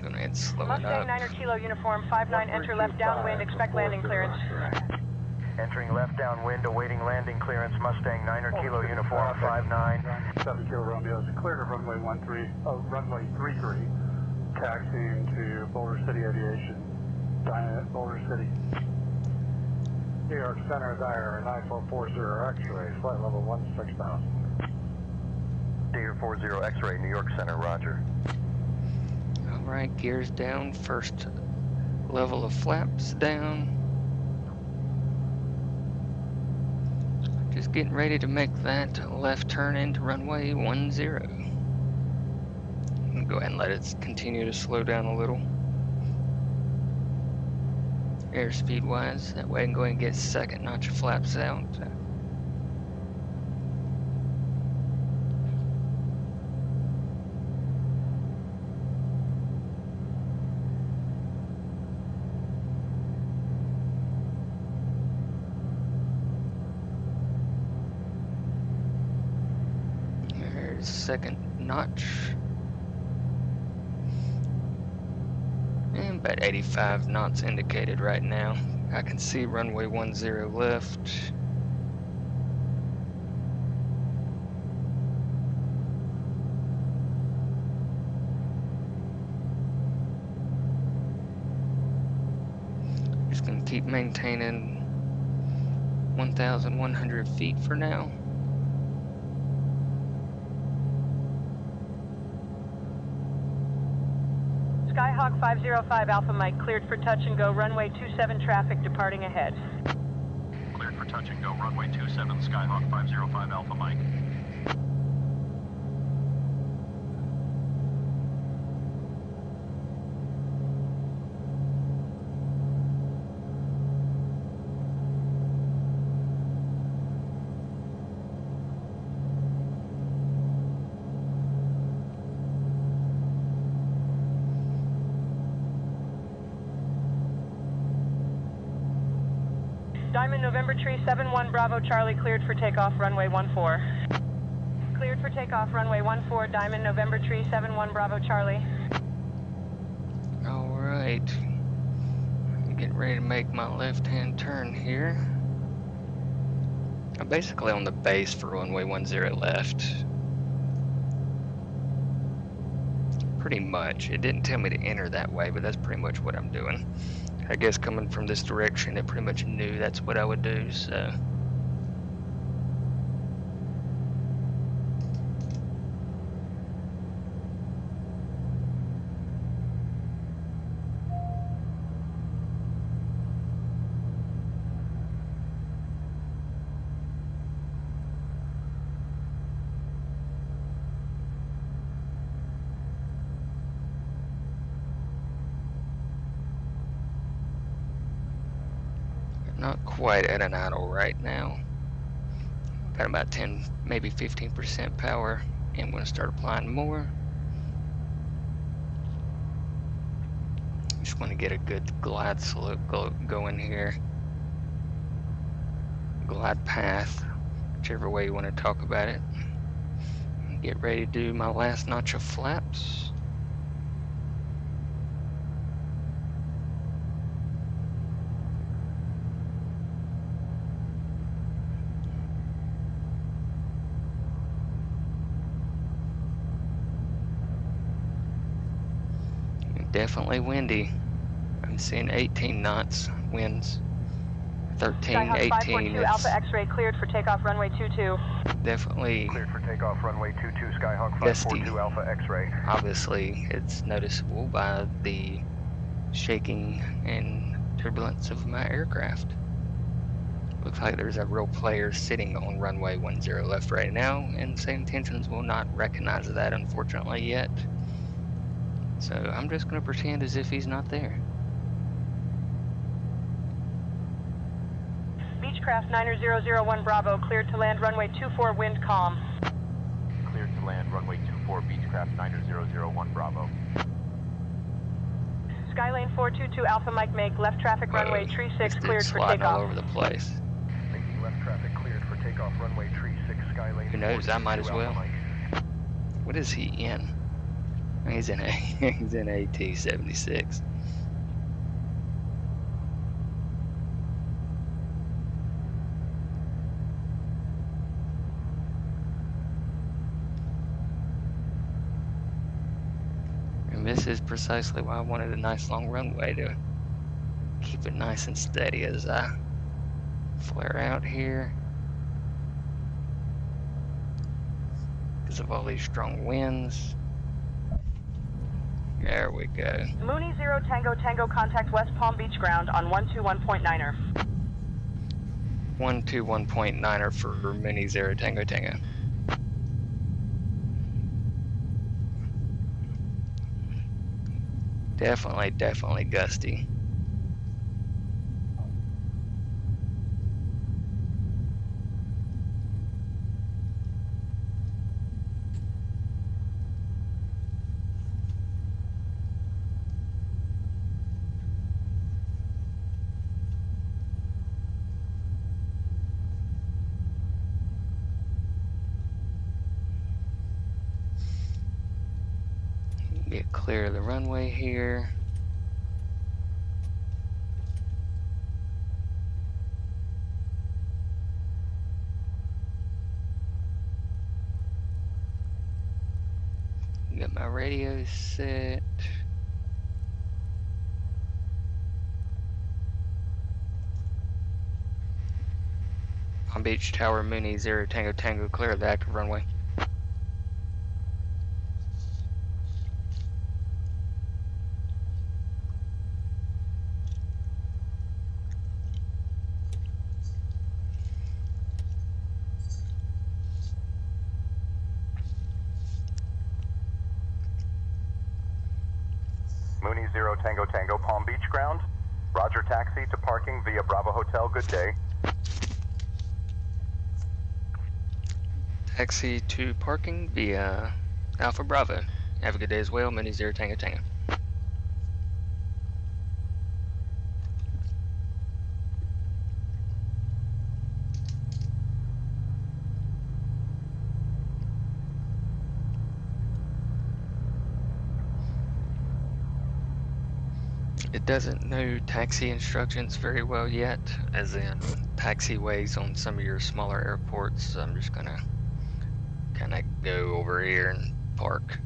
Go ahead and slow it Mustang up. 9er Kilo uniform 59, enter left downwind, expect landing clearance. Entering left downwind, awaiting landing clearance. Mustang 9er Kilo uniform 59. 7 Kilo Romeo is clear to runway 33, taxiing to Boulder City Aviation. Diamond Boulder City. New York Center, Dire 9440 X-ray, flight level 16,000. Deer 40 X-ray, New York Center, roger. Alright, gears down. First level of flaps down. Just getting ready to make that left turn into runway 10. I'm gonna go ahead and let it continue to slow down a little. Airspeed wise, that way I can go ahead and get second notch of flaps out. There's second notch. And about 85 knots indicated right now. I can see runway 10 left. Just gonna keep maintaining 1,100 feet for now. Skyhawk 505 Alpha Mike cleared for touch and go runway 27 traffic departing ahead. Cleared for touch and go. Runway 27, Skyhawk 505 Alpha Mike. Diamond November Tree 71 Bravo Charlie cleared for takeoff runway 14. Cleared for takeoff runway 14 Diamond November Tree 71 Bravo Charlie. Alright. I'm getting ready to make my left-hand turn here. I'm basically on the base for runway 10 left. Pretty much. It didn't tell me to enter that way, but that's pretty much what I'm doing. I guess coming from this direction, it pretty much knew that's what I would do, so. Not quite at an idle right now. Got about 10, maybe 15% power, and I'm going to start applying more. Just want to get a good glide slope going here. Glide path, whichever way you want to talk about it. Get ready to do my last notch of flaps. Definitely windy. I'm seeing 18 knots winds. 13, Skyhawk 18. 542 Alpha X-ray cleared for takeoff runway 22. Definitely Cleared for takeoff runway 22 Skyhawk gusty. 542 Alpha X-ray. Obviously, it's noticeable by the shaking and turbulence of my aircraft. Looks like there's a real player sitting on runway 10 left right now, and Same Tensions will not recognize that, unfortunately, yet. So I'm just going to pretend as if he's not there. Beechcraft 9001 Bravo, cleared to land runway 24, wind calm. Cleared to land runway 24, Beechcraft 9001 Bravo. Skylane 422 Alpha Mike make left traffic runway tree 6 cleared for sliding takeoff. all over the place. Making left traffic cleared for takeoff runway tree 6 Skylane. Who knows? I might as well. What is he in? He's in AT-76. And this is precisely why I wanted a nice long runway, to keep it nice and steady as I flare out here. Because of all these strong winds. There we go. Mooney 0 Tango Tango contact West Palm Beach ground on 121.9er. 121.9er for Mooney 0 Tango Tango. Definitely gusty. Get clear of the runway here. Got my radio set. Palm Beach Tower Mooney 0 Tango Tango, clear of the active runway. Mooney 0 Tango Tango, Palm Beach ground. Roger, taxi to parking via Bravo Hotel. Good day. Taxi to parking via Alpha Bravo. Have a good day as well. Mooney 0 Tango Tango. It doesn't know taxi instructions very well yet, as in taxiways on some of your smaller airports. So I'm just gonna kind of go over here and park.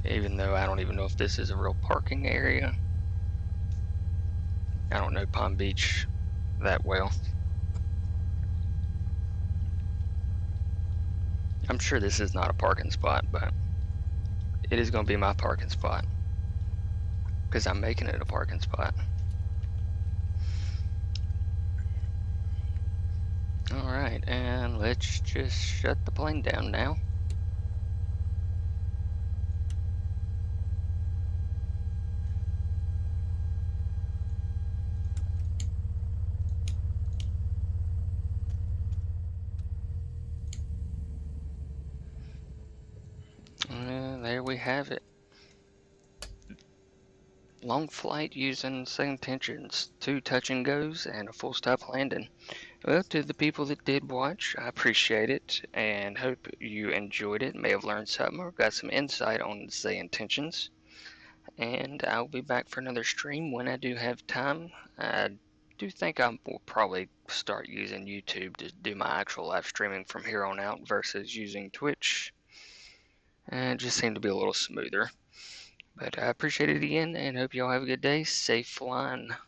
Even though I don't even know if this is a real parking area. I don't know Palm Beach that well. I'm sure this is not a parking spot, but it is going to be my parking spot because I'm making it a parking spot. Alright, and let's just shut the plane down now. And there we have it. Long flight using same tensions, 2 touch and goes, and a full stop landing. Well, to the people that did watch, I appreciate it and hope you enjoyed it. May have learned something or got some insight on the intentions. And I'll be back for another stream when I do have time. I do think I will probably start using YouTube to do my actual live streaming from here on out versus using Twitch. And it just seemed to be a little smoother. But I appreciate it again and hope y'all have a good day. Safe flying.